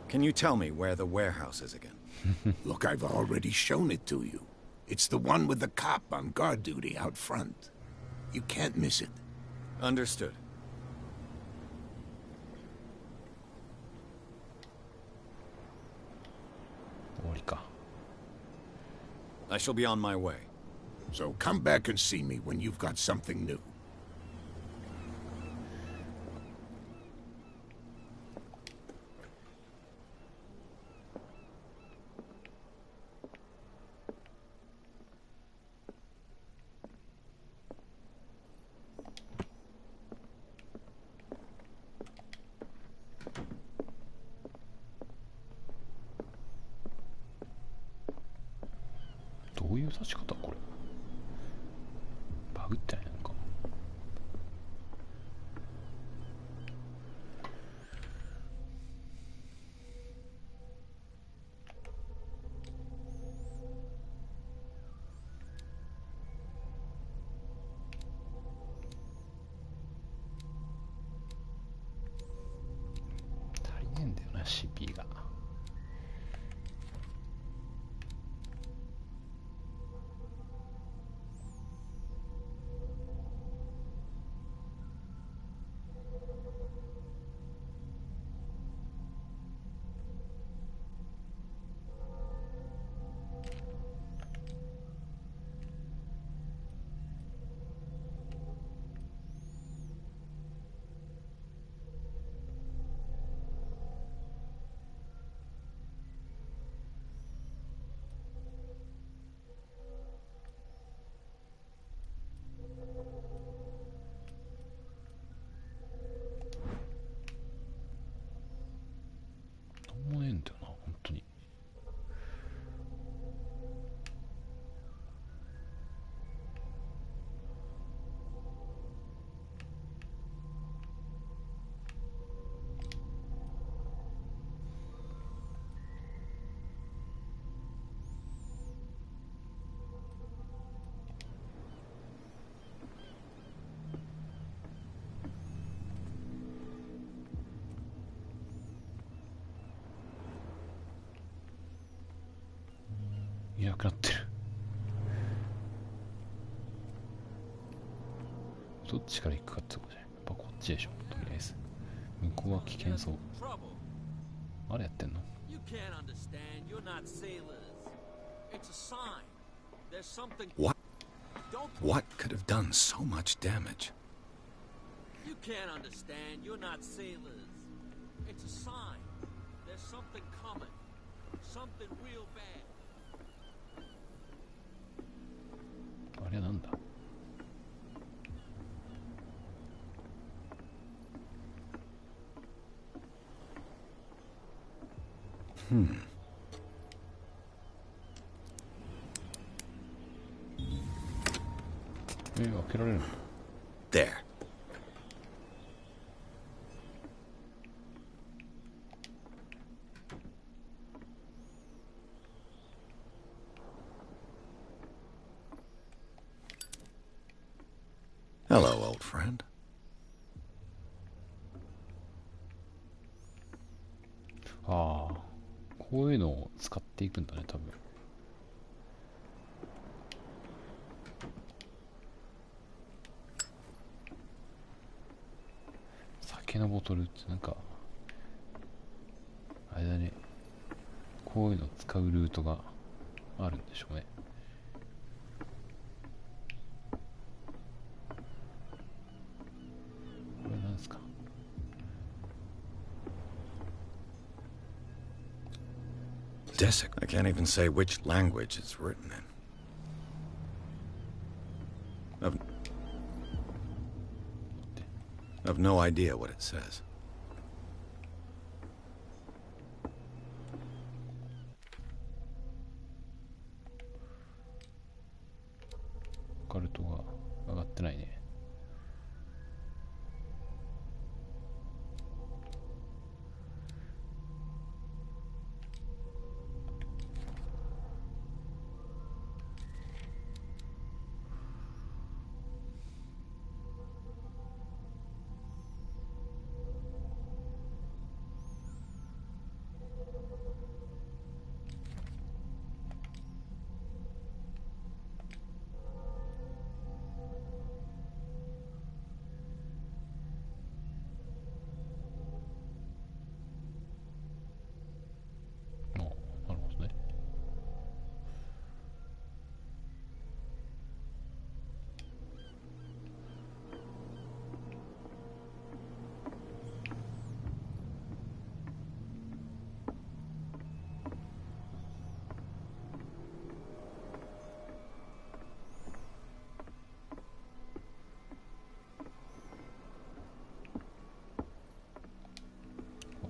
Can you tell me where the warehouse is again? Look, I've already shown it to you. It's the one with the cop on guard duty out front. You can't miss it. Understood. I shall be on my way. So come back and see me when you've got something new.どういう刺し方これバグってないのか足りねえんだよな CP が速くなってる。どっちから行くかってことじゃない。やっぱこっちでしょ、とりあえず。向こうは危険そう。あれやってんの？ You can't understand. You're not sailors. It's a sign. There's something. What could have done so much damage? You can't understand. You're not sailors. It's a sign. There's something coming. Something real bad. あれはなんだ？開けられるの？ There. Hello, old friend. ああ、こういうのを使っていくんだね、多分。酒のボトルってなんか、あれだね。こういうのを使うルートがあるんでしょうね。これなんですか？ Desic. I can't even say which language it's written in. I've no idea what it says. カルトが上がってないね。なるほどね。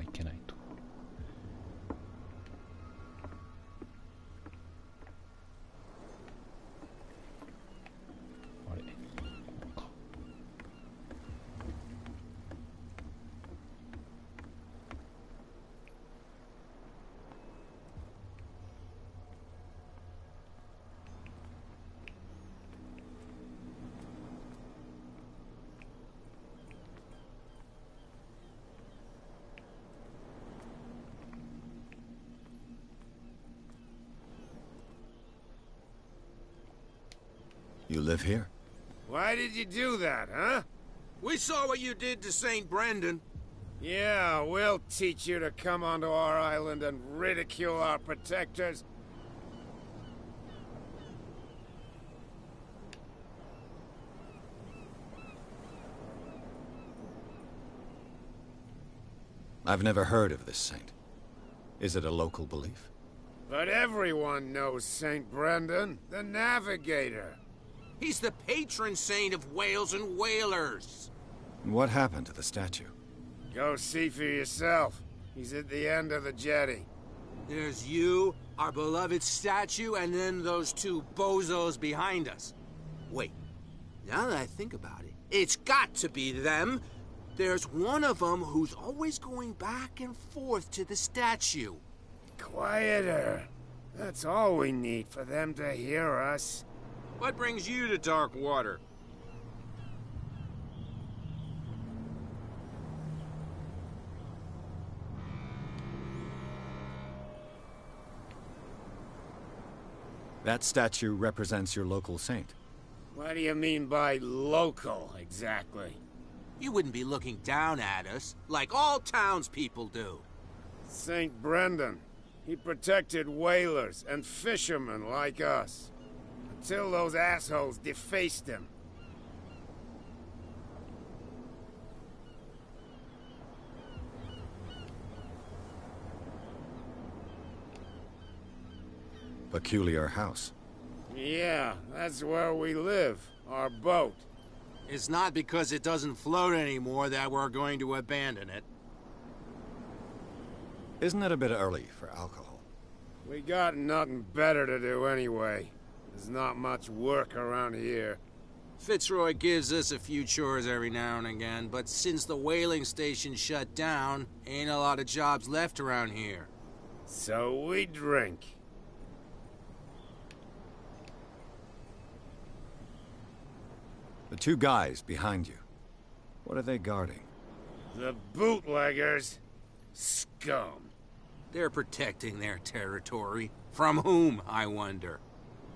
いけないと。あれ、こうか。You live here? Why did you do that, huh? We saw what you did to St. Brendan. Yeah, we'll teach you to come onto our island and ridicule our protectors. I've never heard of this saint. Is it a local belief? But everyone knows St. Brendan, the Navigator. He's the patron saint of whales and whalers. What happened to the statue? Go see for yourself. He's at the end of the jetty. There's you, our beloved statue, and then those two bozos behind us. Wait, now that I think about it, it's got to be them. There's one of them who's always going back and forth to the statue. Quieter. That's all we need for them to hear us. What brings you to Darkwater? That statue represents your local saint. What do you mean by local, exactly? You wouldn't be looking down at us, like all townspeople do. St. Brendan. He protected whalers and fishermen like us. Until those assholes defaced him. Peculiar house. Yeah, that's where we live. Our boat. It's not because it doesn't float anymore that we're going to abandon it. Isn't it a bit early for alcohol? We got nothing better to do anyway. There's not much work around here. Fitzroy gives us a few chores every now and again, but since the whaling station shut down, ain't a lot of jobs left around here. So we drink. The two guys behind you. What are they guarding? The bootleggers. Scum. They're protecting their territory. From whom, I wonder?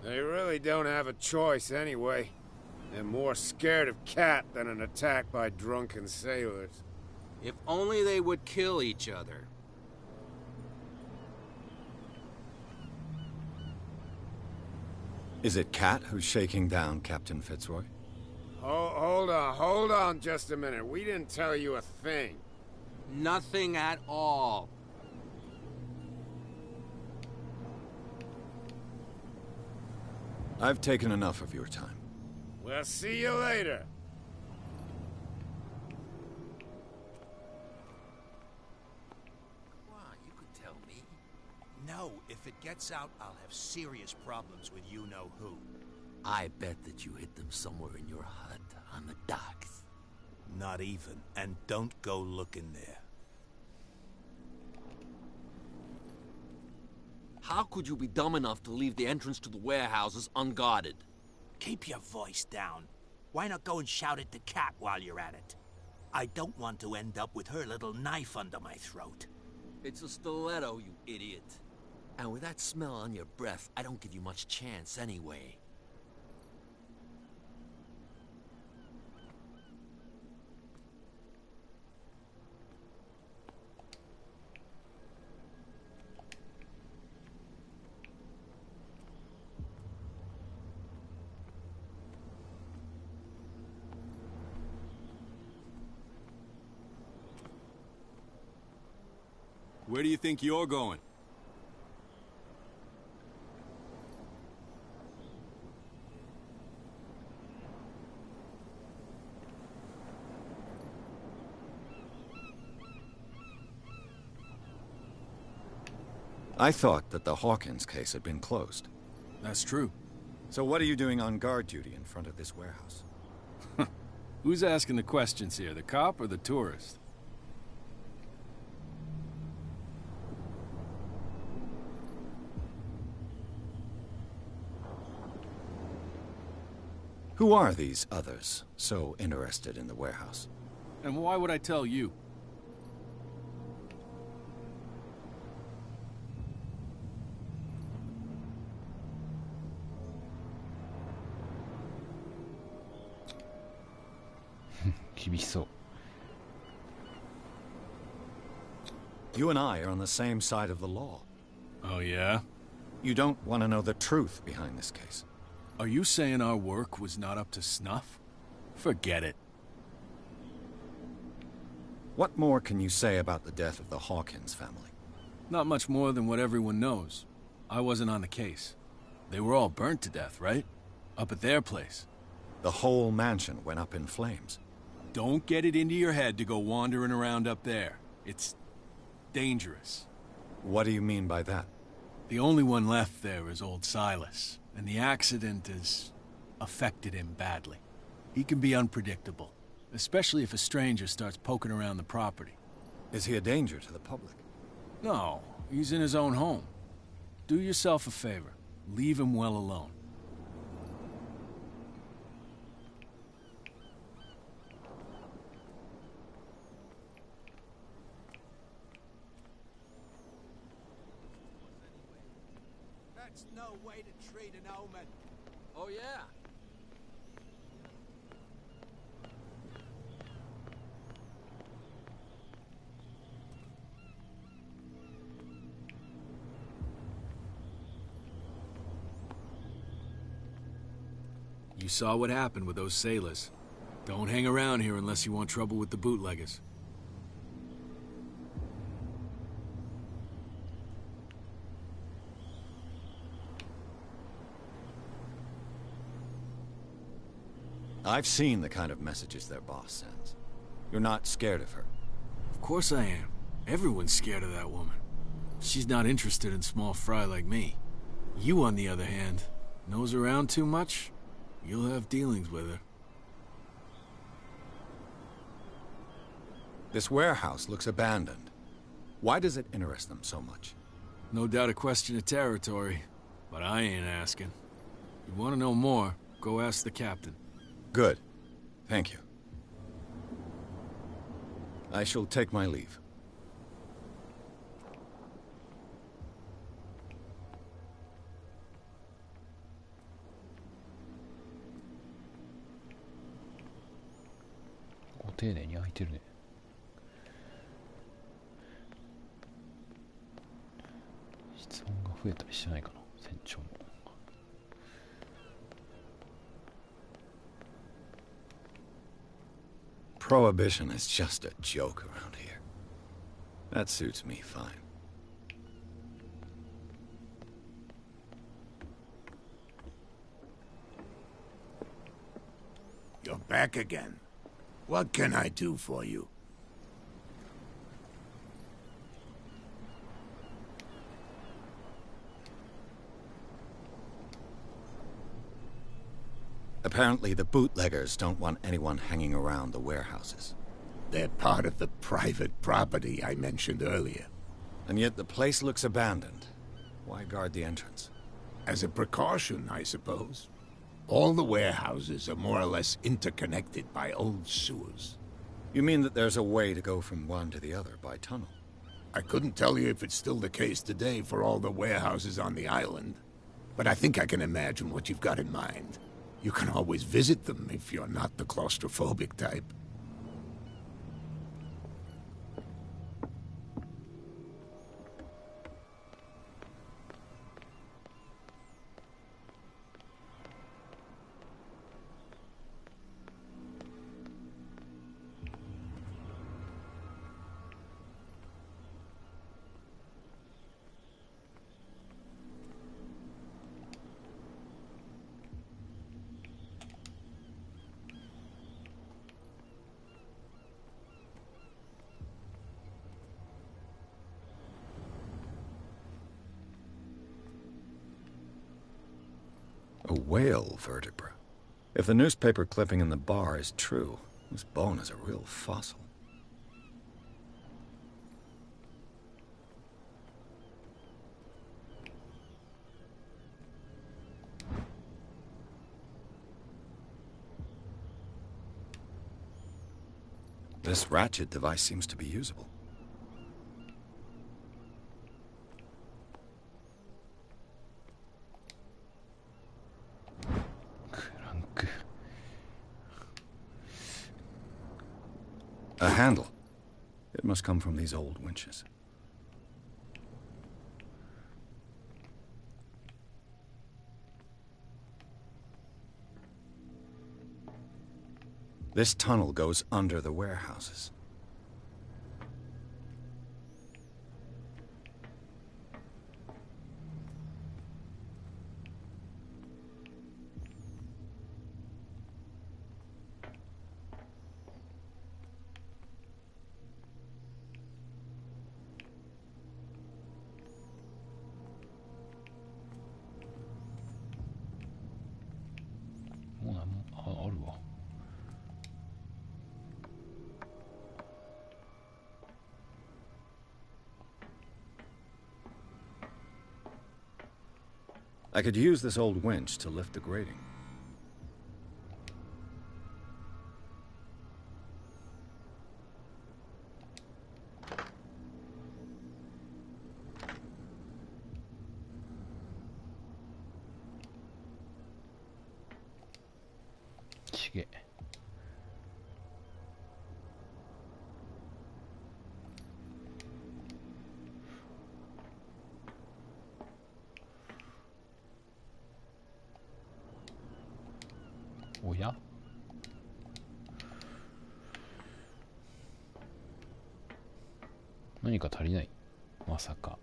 They really don't have a choice anyway. They're more scared of Cat than an attack by drunken sailors. If only they would kill each other. Is it Cat who's shaking down Captain Fitzroy? Hold on just a minute. We didn't tell you a thing. Nothing at all. I've taken enough of your time. We'll see you later. Why, you could tell me. No, if it gets out, I'll have serious problems with you-know-who. I bet that you hid them somewhere in your hut on the docks. Not even, and don't go looking there. How could you be dumb enough to leave the entrance to the warehouses unguarded? Keep your voice down. Why not go and shout at the cat while you're at it? I don't want to end up with her little knife under my throat. It's a stiletto, you idiot. And with that smell on your breath, I don't give you much chance anyway. Where do you think you're going? I thought that the Hawkins case had been closed. That's true. So what are you doing on guard duty in front of this warehouse? Who's asking the questions here, the cop or the tourist? Who are these others so interested in the warehouse? And why would I tell you? You and I are on the same side of the law. Oh, yeah? You don't want to know the truth behind this case. Are you saying our work was not up to snuff? Forget it. What more can you say about the death of the Hawkins family? Not much more than what everyone knows. I wasn't on the case. They were all burnt to death, right? Up at their place. The whole mansion went up in flames. Don't get it into your head to go wandering around up there. It's dangerous. What do you mean by that? The only one left there is old Silas, and the accident has affected him badly. He can be unpredictable, especially if a stranger starts poking around the property. Is he a danger to the public? No, he's in his own home. Do yourself a favor. Leave him well alone. That's no way to treat an omen. Oh, yeah? You saw what happened with those sailors. Don't hang around here unless you want trouble with the bootleggers. I've seen the kind of messages their boss sends. You're not scared of her. Of course I am. Everyone's scared of that woman. She's not interested in small fry like me. You, on the other hand, nose around too much, you'll have dealings with her. This warehouse looks abandoned. Why does it interest them so much? No doubt a question of territory, but I ain't asking. You want to know more, go ask the captain. Good. Thank you. I shall take my leave.丁寧に開いてるね。質問が増えたりしないかな、船長も。Prohibition is just a joke around here. That suits me fine. You're back again. What can I do for you? Apparently the bootleggers don't want anyone hanging around the warehouses. They're part of the private property I mentioned earlier. And yet the place looks abandoned. Why guard the entrance? As a precaution, I suppose. All the warehouses are more or less interconnected by old sewers. You mean that there's a way to go from one to the other by tunnel? I couldn't tell you if it's still the case today for all the warehouses on the island, but I think I can imagine what you've got in mind. You can always visit them if you're not the claustrophobic type. A whale vertebra. If the newspaper clipping in the bar is true, this bone is a real fossil. This ratchet device seems to be usable. A handle. It must come from these old winches. This tunnel goes under the warehouses. I could use this old winch to lift the grating. げ。おや、何か足りない、まさか。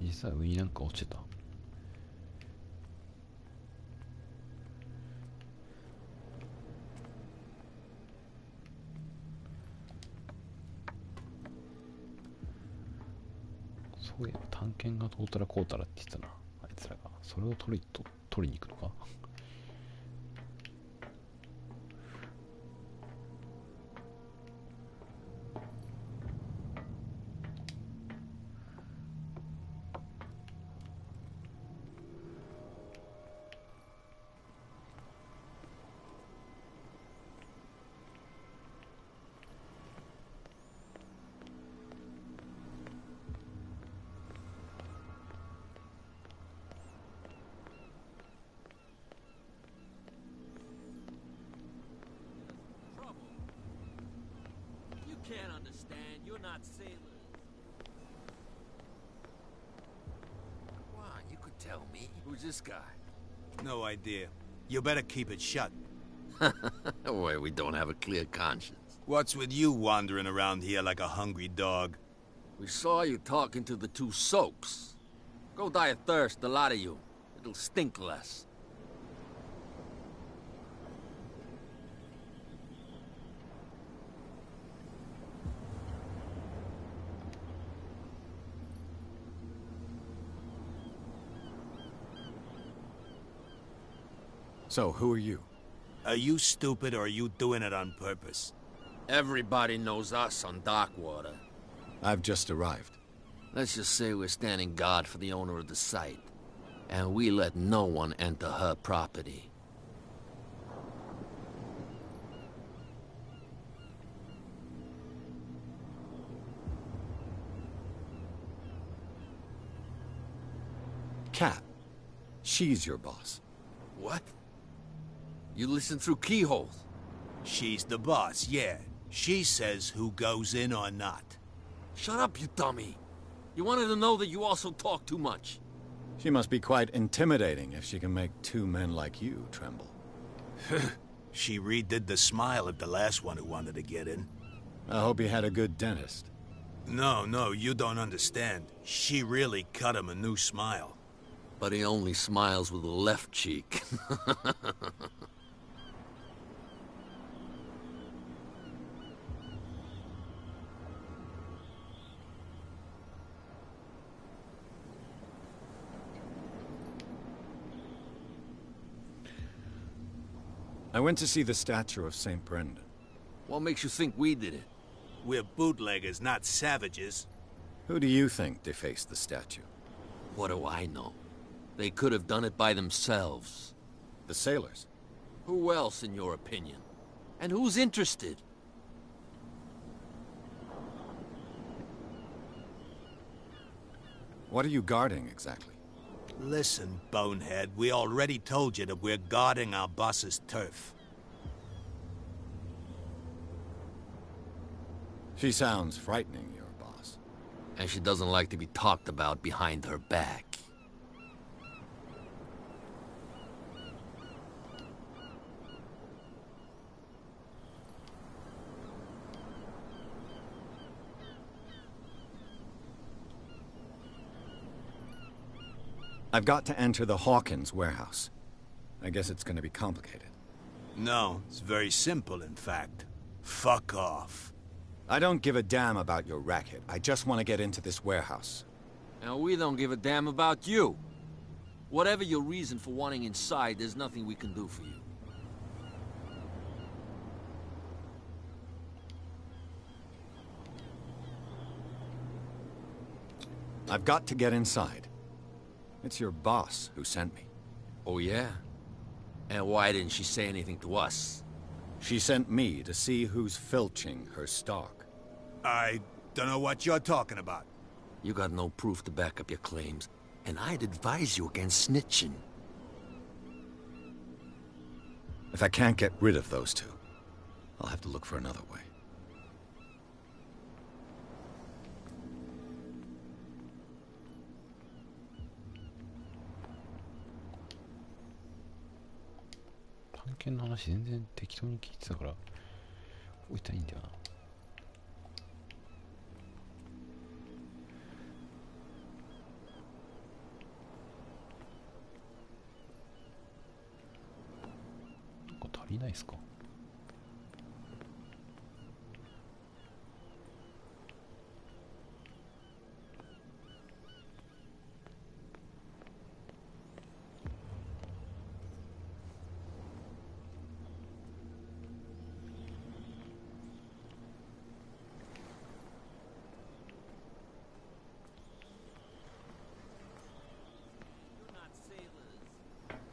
実は上になんか落ちてた。そういえば探検がどうたらこうたらって言ってたな、あいつらが。それを取りに行くのか。You can't understand. You're not sailors. Come on, you could tell me. Who's this guy? No idea. You better keep it shut. Why, we don't have a clear conscience. What's with you wandering around here like a hungry dog? We saw you talking to the two soaks. Go die of thirst, the lot of you. It'll stink less. So, who are you? Are you stupid or are you doing it on purpose? Everybody knows us on Darkwater. I've just arrived. Let's just say we're standing guard for the owner of the site. And we let no one enter her property. Kat. She's your boss. What? You listen through keyholes? She's the boss, yeah. She says who goes in or not. Shut up, you dummy. You wanted to know that you also talk too much. She must be quite intimidating if she can make two men like you tremble. She redid the smile at the last one who wanted to get in. I hope he had a good dentist. No, you don't understand. She really cut him a new smile. But he only smiles with the left cheek. I went to see the statue of St. Brendan. What makes you think we did it? We're bootleggers, not savages. Who do you think defaced the statue? What do I know? They could have done it by themselves. The sailors? Who else, in your opinion? And who's interested? What are you guarding, exactly? Listen, bonehead, we already told you that we're guarding our boss's turf. She sounds frightening, your boss. And she doesn't like to be talked about behind her back. I've got to enter the Hawkins warehouse. I guess it's going to be complicated. No, it's very simple, in fact. Fuck off. I don't give a damn about your racket. I just want to get into this warehouse. And we don't give a damn about you. Whatever your reason for wanting inside, there's nothing we can do for you. I've got to get inside. It's your boss who sent me. Oh, yeah? And why didn't she say anything to us? She sent me to see who's filching her stock. I don't know what you're talking about. You got no proof to back up your claims, and I'd advise you against snitching. If I can't get rid of those two, I'll have to look for another way.探検の話全然適当に聞いてたから置いたらいいんだよな。なんか足りないっすか。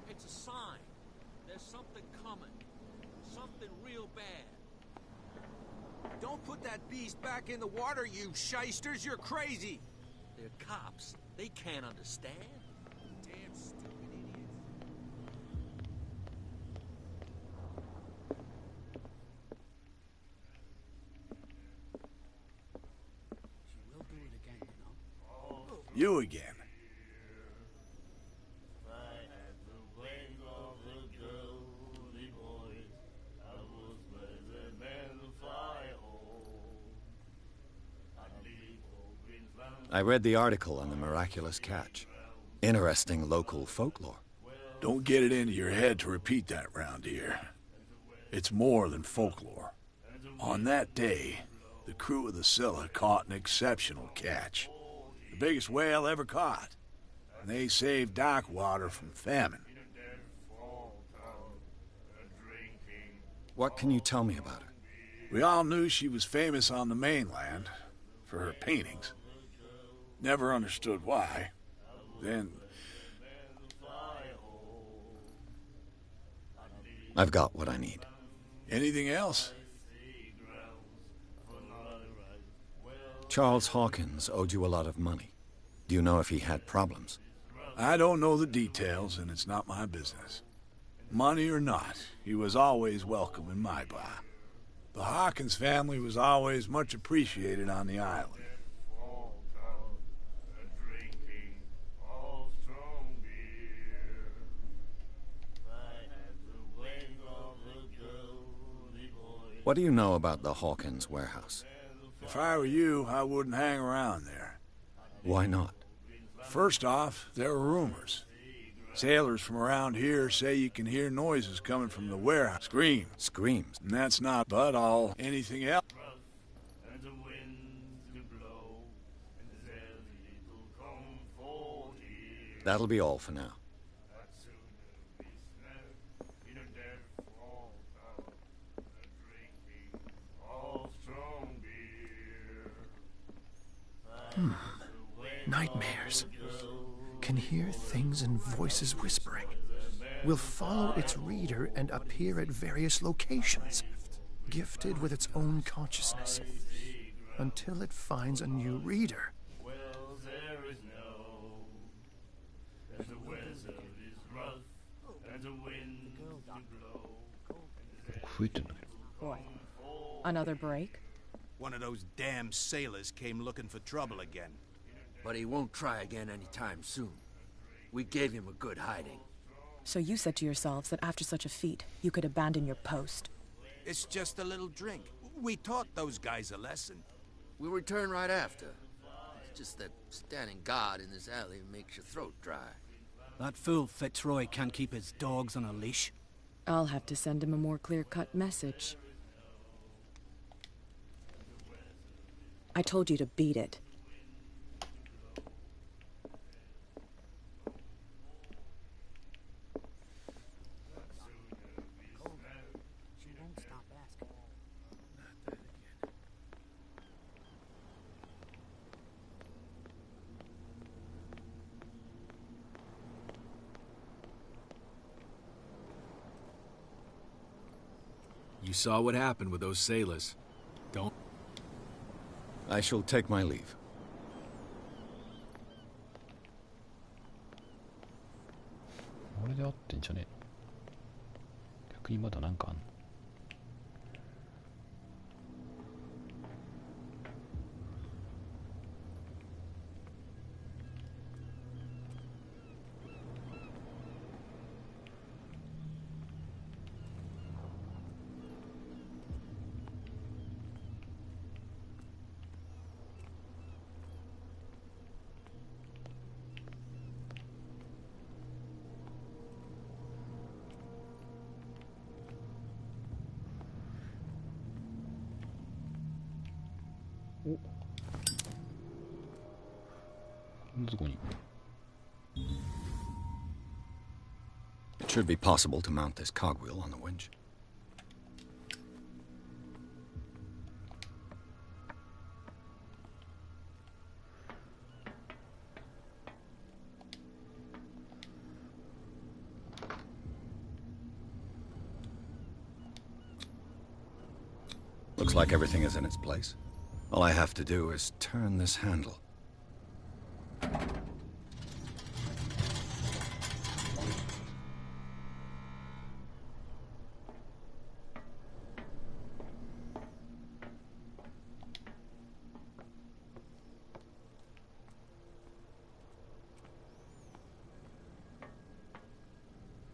It's a sign. There's something coming. Something real bad. Don't put that beast back in the water, you shysters. You're crazy. They're cops. They can't understand. Damn stupid idiots. She will do it again, you know. You again. I read the article on the miraculous catch. Interesting local folklore. Don't get it into your head to repeat that round here. It's more than folklore. On that day, the crew of the Scylla caught an exceptional catch. The biggest whale ever caught. And they saved Darkwater from famine. What can you tell me about her? We all knew she was famous on the mainland for her paintings. Never understood why. Then... I've got what I need. Anything else? Charles Hawkins owed you a lot of money. Do you know if he had problems? I don't know the details, and it's not my business. Money or not, he was always welcome in my bar. The Hawkins family was always much appreciated on the island. What do you know about the Hawkins warehouse? If I were you, I wouldn't hang around there. Why not? First off, there are rumors. Sailors from around here say you can hear noises coming from the warehouse. Screams. And that's not but all anything else. That'll be all for now. Nightmares. Can hear things and voices whispering. Will follow its reader and appear at various locations, gifted with its own consciousness, until it finds a new reader. Boy, another break? One of those damn sailors came looking for trouble again. But he won't try again anytime soon. We gave him a good hiding. So you said to yourselves that after such a feat, you could abandon your post. It's just a little drink. We taught those guys a lesson. We'll return right after. It's just that standing guard in this alley makes your throat dry. That fool Fitzroy can't keep his dogs on a leash. I'll have to send him a more clear-cut message. I told you to beat it. You saw what happened with those sailors. Don't... I shall take my leave. これで合ってんじゃね？逆にまだなんかあんの？お、こんなとこに。It should be possible to mount this cogwheel on the winch. Looks like everything is in its place. All I have to do is turn this handle.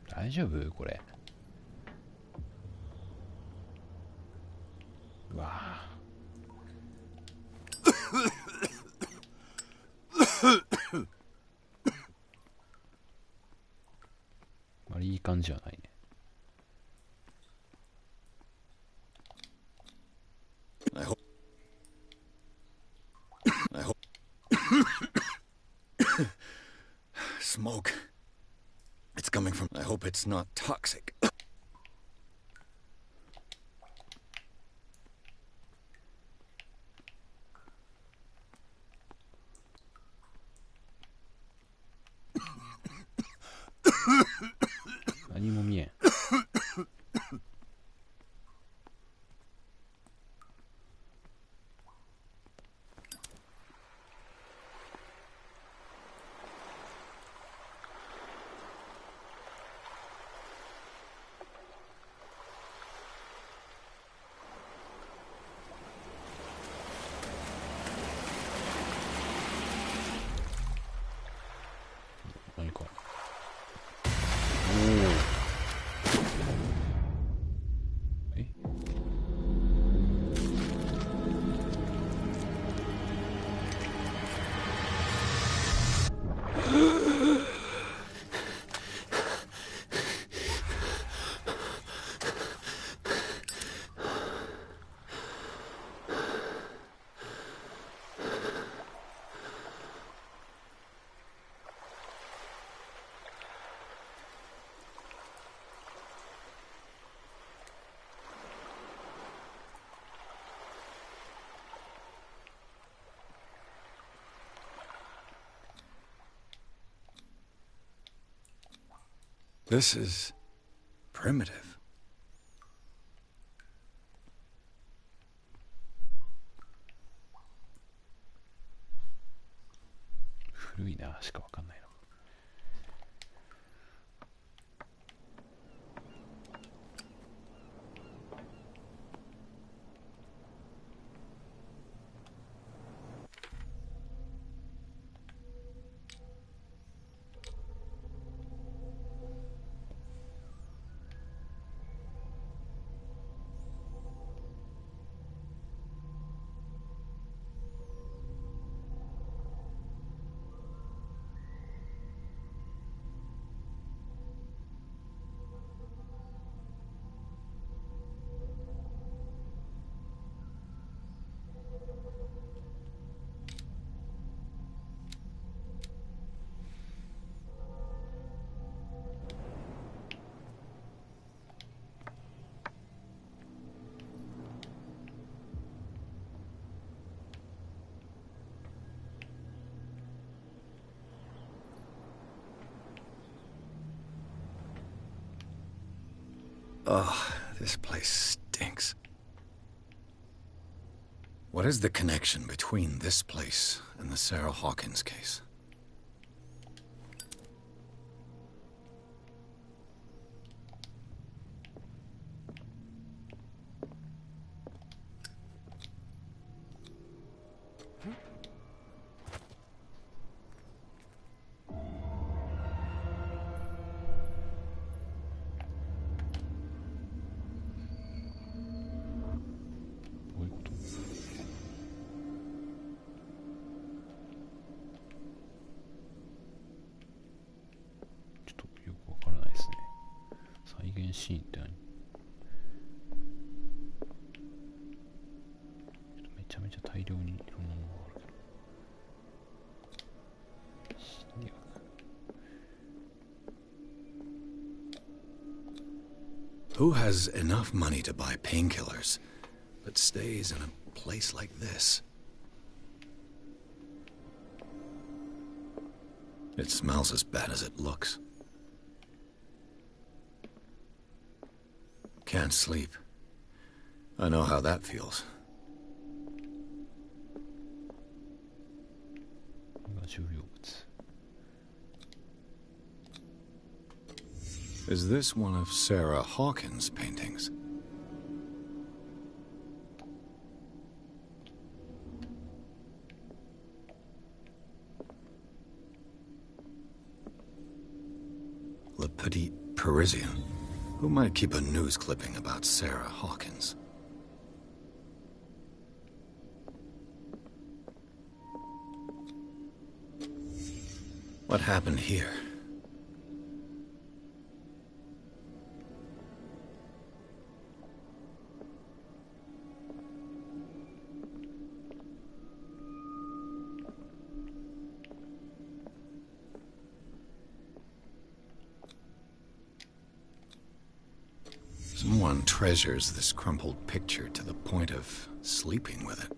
大丈夫これ？うわあ。あまりいい感じじゃないね。I hope. Smoke. It's coming from. I hope it's not toxic. This is primitive. 古いなしかわかんないな。Ugh, this place stinks. What is the connection between this place and the Sarah Hawkins case?シーンって何？めちゃめちゃ大量にいろんなものがあるけど。心理学。Who has enough money to buy painkillers, but stays in a place like this? It smells as bad as it looks. Can't sleep. I know how that feels. Is this one of Sarah Hawkins' paintings? Le Petit Parisien. Who might keep a news clipping about Sarah Hawkins? What happened here? Someone treasures this crumpled picture to the point of sleeping with it.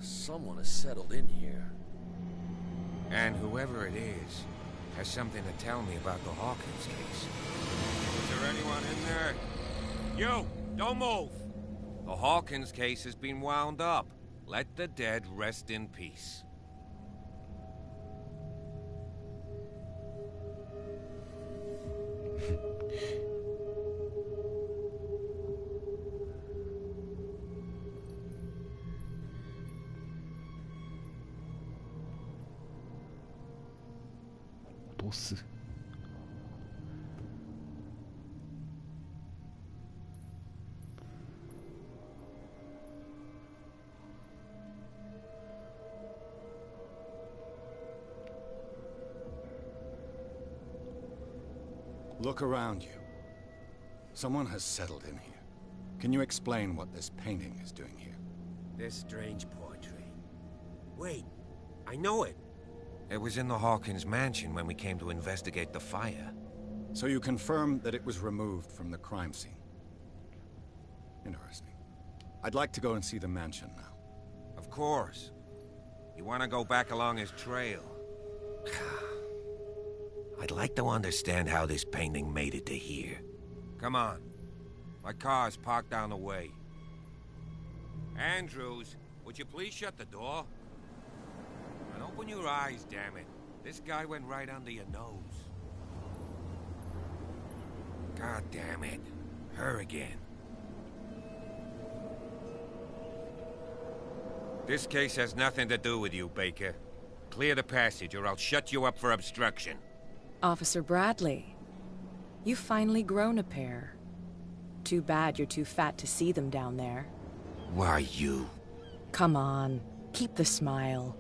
Someone has settled in here. And whoever it is has something to tell me about the Hawkins case. Is there anyone in there? You! Don't move! The Hawkins case has been wound up. Let the dead rest in peace. Look around you. Someone has settled in here. Can you explain what this painting is doing here? This strange portrait. Wait, I know it. It was in the Hawkins mansion when we came to investigate the fire. So you confirm that it was removed from the crime scene? Interesting. I'd like to go and see the mansion now. Of course. You want to go back along his trail? I'd like to understand how this painting made it to here. Come on. My car's parked down the way. Andrews, would you please shut the door? And open your eyes, damn it. This guy went right under your nose. God damn it. Her again. This case has nothing to do with you, Baker. Clear the passage or I'll shut you up for obstruction. Officer Bradley, you've finally grown a pair. Too bad you're too fat to see them down there. Why, you? Come on, keep the smile.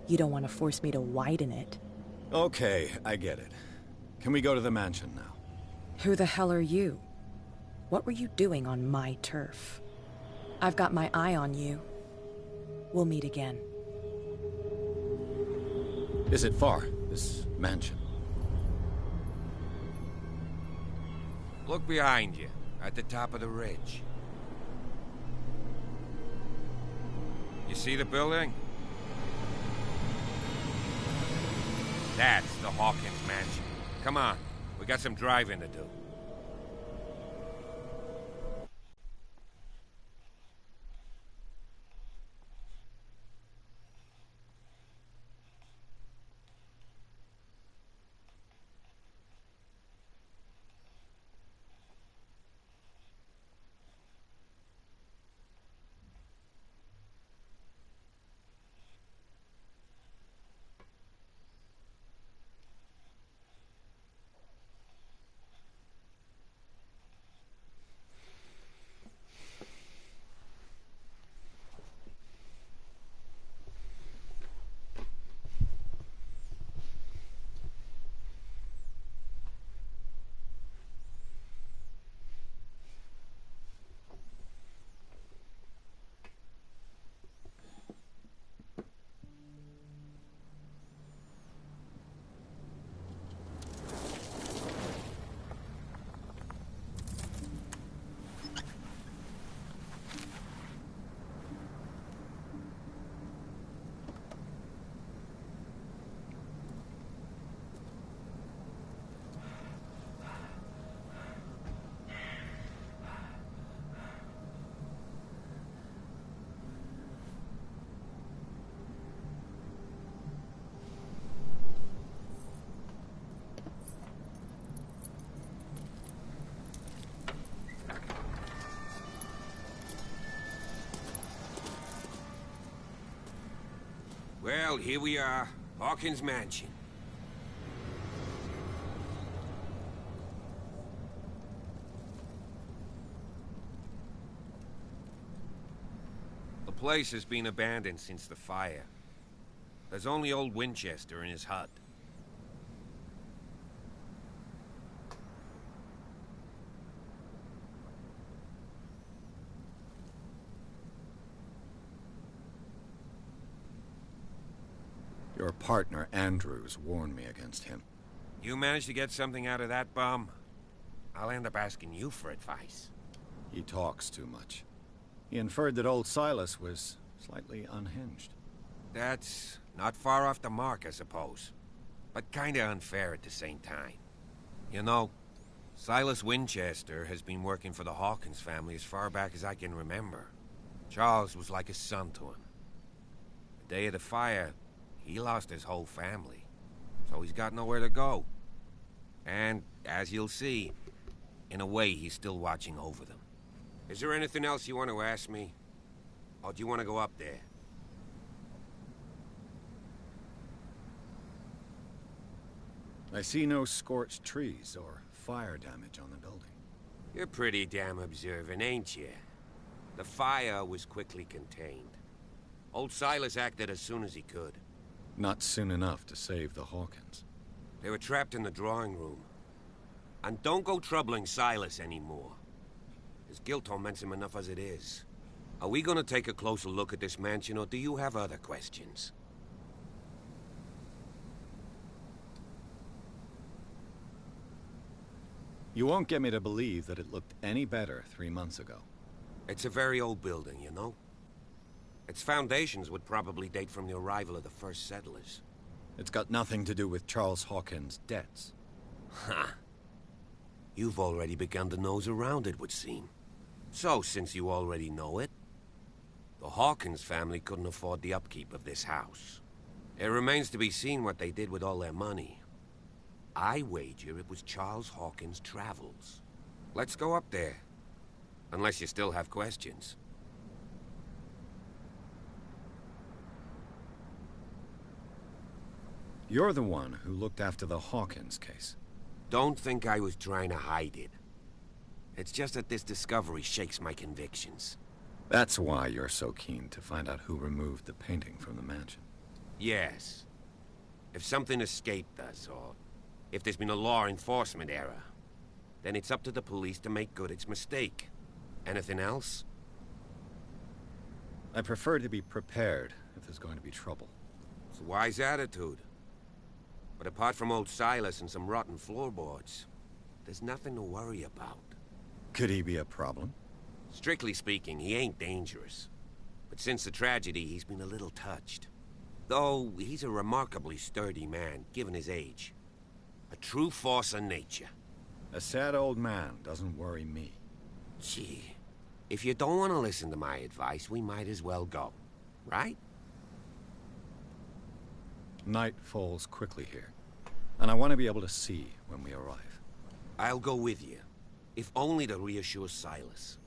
You don't want to force me to widen it. Okay, I get it. Can we go to the mansion now? Who the hell are you? What were you doing on my turf? I've got my eye on you. We'll meet again. Is it far, this mansion? Look behind you, at the top of the ridge. You see the building? That's the Hawkins mansion. Come on, we got some driving to do. Well, here we are. Hawkins Mansion. The place has been abandoned since the fire. There's only old Winchester in his hut. Your partner, Andrews, warned me against him. You managed to get something out of that bum? I'll end up asking you for advice. He talks too much. He inferred that old Silas was slightly unhinged. That's not far off the mark, I suppose. But kinda unfair at the same time. You know, Silas Winchester has been working for the Hawkins family as far back as I can remember. Charles was like a son to him. The day of the fire, he lost his whole family, so he's got nowhere to go. And, as you'll see, in a way, he's still watching over them. Is there anything else you want to ask me? Or do you want to go up there? I see no scorched trees or fire damage on the building. You're pretty damn observant, ain't you? The fire was quickly contained. Old Silas acted as soon as he could. Not soon enough to save the Hawkins. They were trapped in the drawing room. And don't go troubling Silas anymore. His guilt torments him enough as it is. Are we gonna take a closer look at this mansion, or do you have other questions? You won't get me to believe that it looked any better 3 months ago. It's a very old building, you know? Its foundations would probably date from the arrival of the first settlers. It's got nothing to do with Charles Hawkins' debts. Ha! You've already begun to nose around, it would seem. So, since you already know it, the Hawkins family couldn't afford the upkeep of this house. It remains to be seen what they did with all their money. I wager it was Charles Hawkins' travels. Let's go up there. Unless you still have questions. You're the one who looked after the Hawkins case. Don't think I was trying to hide it. It's just that this discovery shakes my convictions. That's why you're so keen to find out who removed the painting from the mansion. Yes. If something escaped us, or if there's been a law enforcement error, then it's up to the police to make good its mistake. Anything else? I prefer to be prepared if there's going to be trouble. It's a wise attitude. But apart from old Silas and some rotten floorboards, there's nothing to worry about. Could he be a problem? Strictly speaking, he ain't dangerous. But since the tragedy, he's been a little touched. Though, he's a remarkably sturdy man, given his age. A true force of nature. A sad old man doesn't worry me. Gee, if you don't want to listen to my advice, we might as well go. Right? Night falls quickly here, and I want to be able to see when we arrive. I'll go with you, if only to reassure Silas.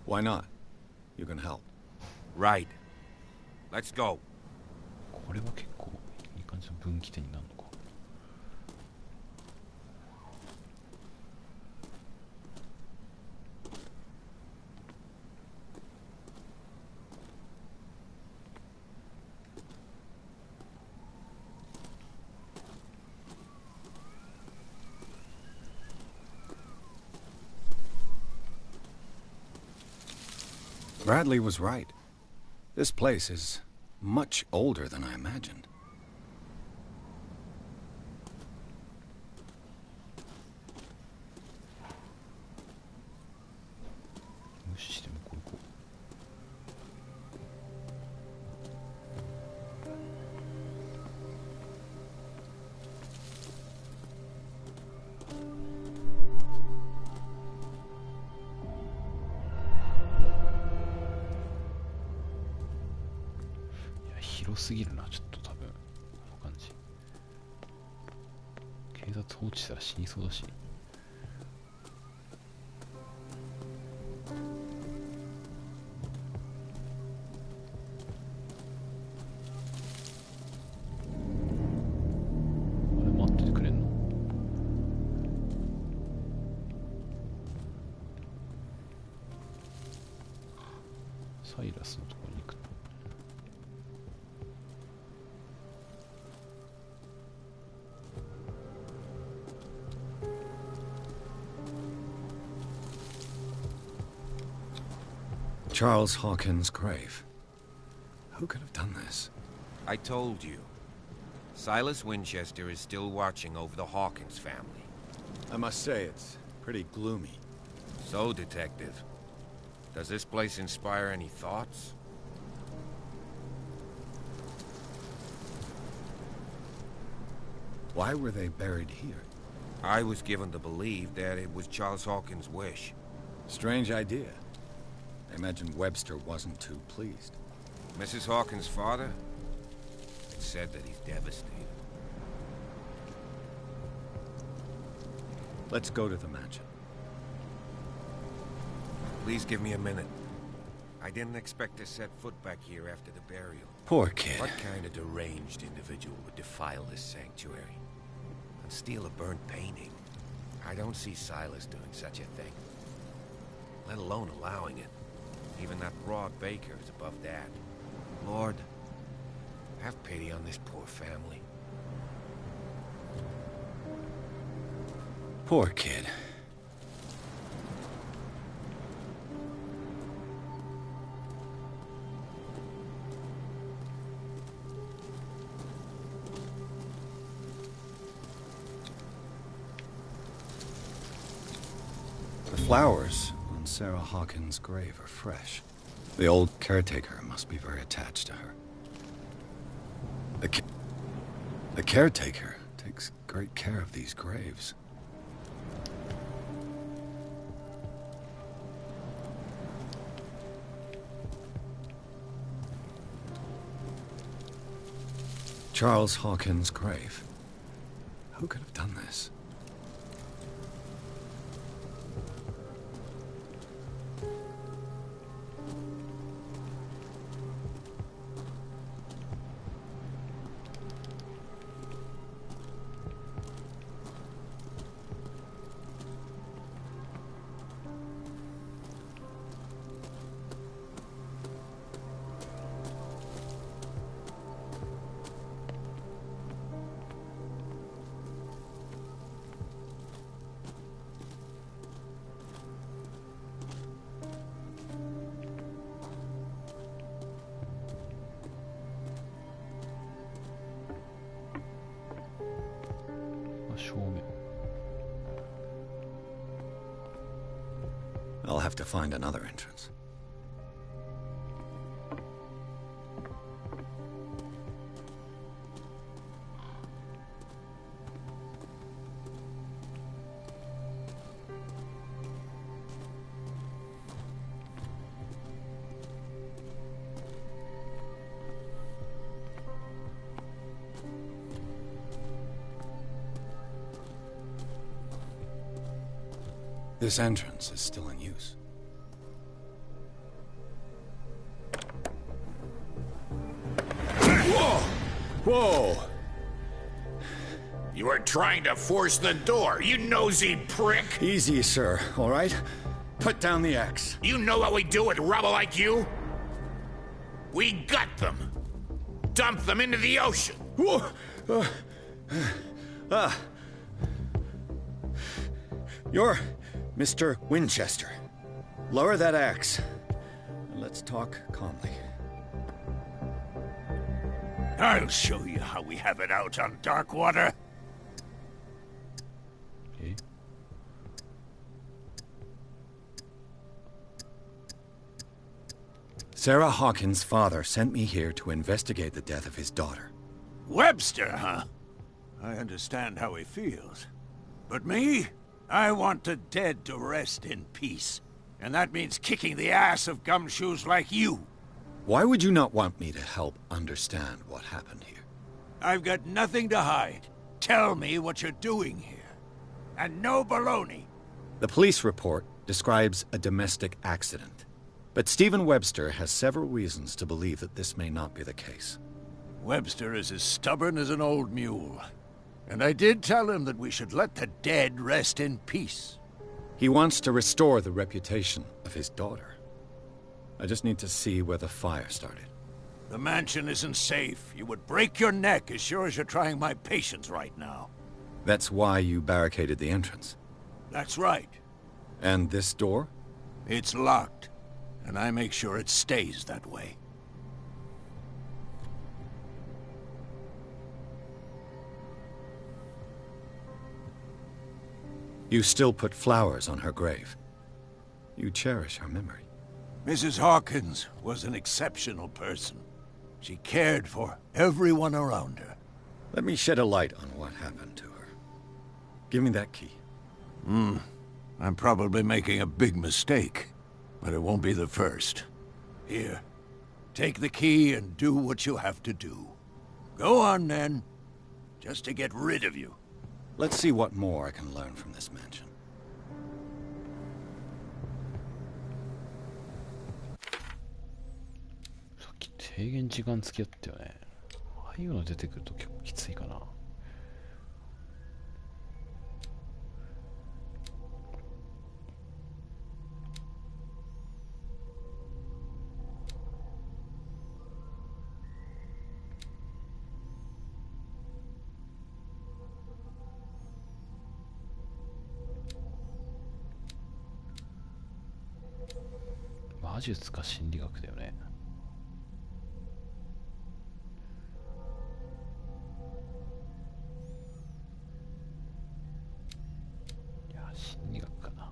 Why not? You can help. Right. Let's go. これは結構いい感じの分岐点になるのか。Bradley was right. This place is much older than I imagined. 無視して向こう行こう。いや、広すぎるな、ちょっと多分。この感じ。警察放置したら死にそうだし。サイラスのところに行くと。Charles Hawkins' grave. Who could have done this? I told you. Silas Winchester is still watching over the Hawkins family. I must say, it's pretty gloomy. So, Detective, does this place inspire any thoughts? Why were they buried here? I was given to believe that it was Charles Hawkins' wish. Strange idea. I imagine Webster wasn't too pleased. Mrs. Hawkins' father? It's said that he's devastated. Let's go to the mansion. Please give me a minute. I didn't expect to set foot back here after the burial. Poor kid. What kind of deranged individual would defile this sanctuary? And steal a burnt painting? I don't see Silas doing such a thing. Let alone allowing it. Even that broad baker is above that. Lord, Have pity on this poor family. Poor kid. The flowers on Sarah Hawkins' grave are fresh. The old caretaker must be very attached to her. The caretaker takes great care of these graves. Charles Hawkins' grave. Who could have done this? I'll have to find another entrance. This entrance is still in use. Whoa! Whoa! You were trying to force the door, you nosy prick! Easy, sir, all right? Put down the axe. You know what we do with rubble like you? We gut them. Dump them into the ocean. Whoa! You're Mr. Winchester. Lower that axe. And let's talk calmly. I'll show you how we have it out on Darkwater. Okay. Sarah Hawkins' father sent me here to investigate the death of his daughter. Webster, huh? I understand how he feels. But me? I want the dead to rest in peace. And that means kicking the ass of gumshoes like you. Why would you not want me to help understand what happened here? I've got nothing to hide. Tell me what you're doing here. And no baloney. The police report describes a domestic accident. But Stephen Webster has several reasons to believe that this may not be the case. Webster is as stubborn as an old mule. And I did tell him that we should let the dead rest in peace. He wants to restore the reputation of his daughter. I just need to see where the fire started. The mansion isn't safe. You would break your neck as sure as you're trying my patience right now. That's why you barricaded the entrance. That's right. And this door? It's locked. And I make sure it stays that way. You still put flowers on her grave. You cherish her memory. Mrs. Hawkins was an exceptional person. She cared for everyone around her. Let me shed a light on what happened to her. Give me that key. I'm probably making a big mistake, but it won't be the first. Here, take the key and do what you have to do. Go on, then. Just to get rid of you. Let's see what more I can learn from this mansion.さっき制限時間付き合ったよね。ああいうの出てくると結構きついかな。話術か心理学だよね。いや心理学かな。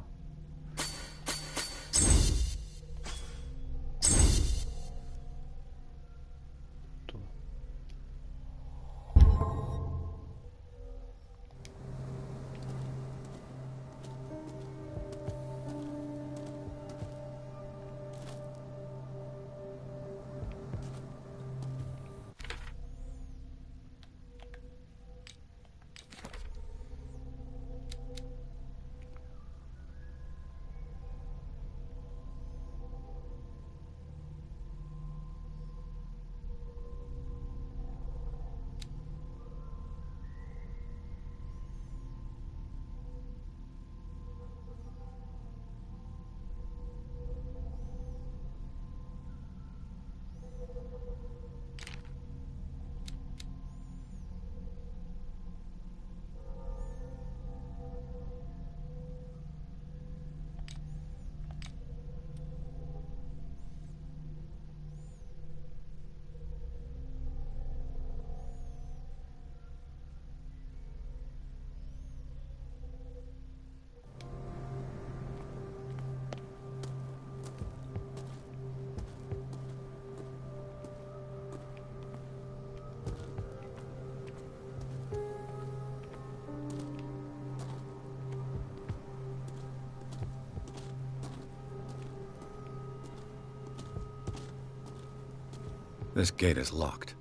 This gate is locked.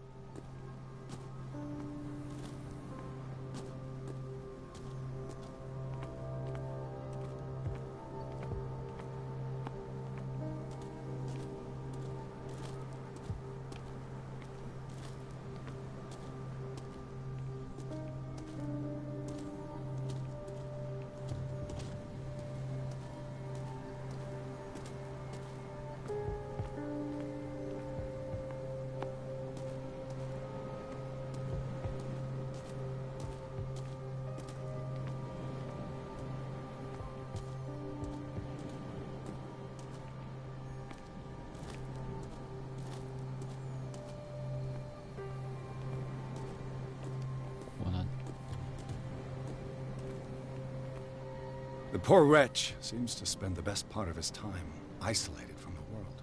The poor wretch seems to spend the best part of his time isolated from the world.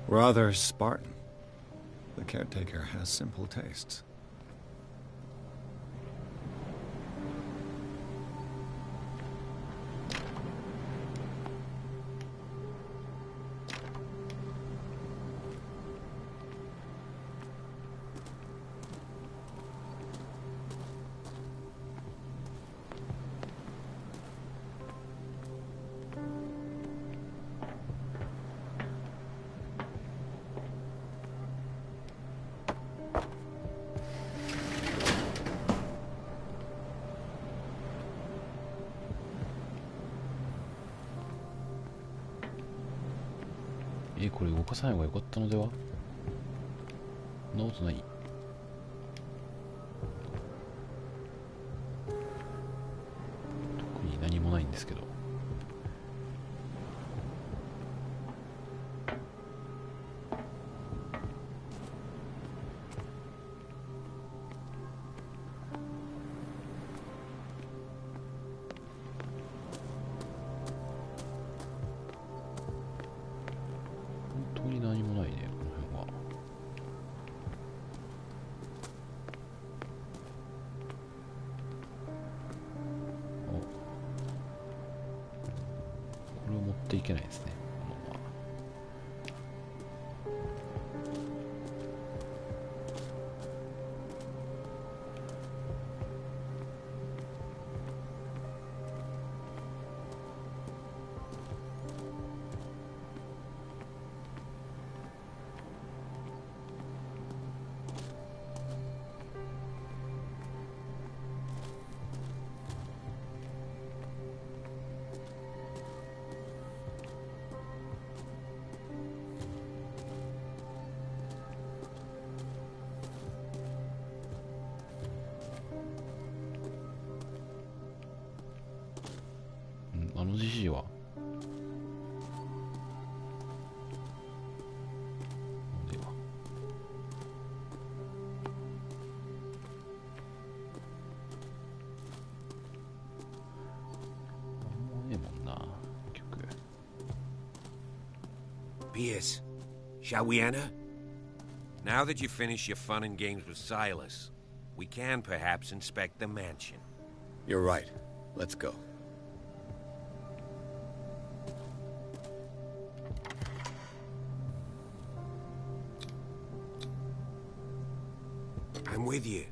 Rather Spartan. The caretaker has simple tastes.これ動かさない方が良かったのでは？そんなことない。特に何もないんですけど。本当に何もないね、この辺は。これを持っていけないですね、このまま。あのじじいは Pierce, shall we enter? Now that you've finished your fun and games with Silas, we can perhaps inspect the mansion. You're right. Let's go. I'm with you.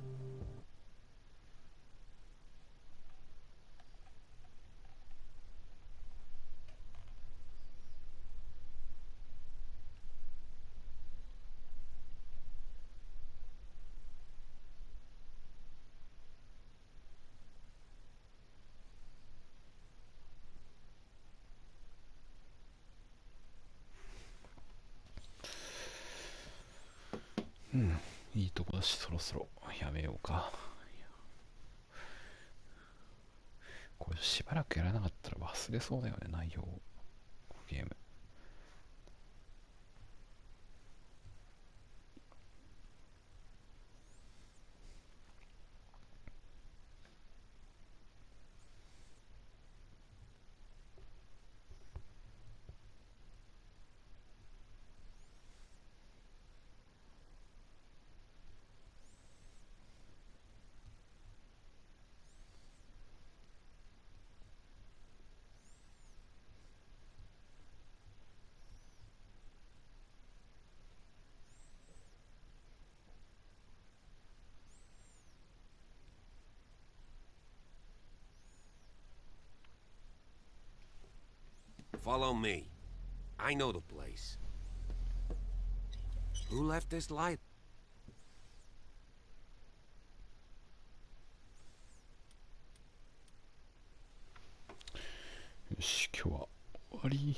いいとこだし、そろそろやめようか。これしばらくやらなかったら忘れそうだよね、内容。ゲーム。Follow me. I know the place. Who left this light? よし、今日は終わり。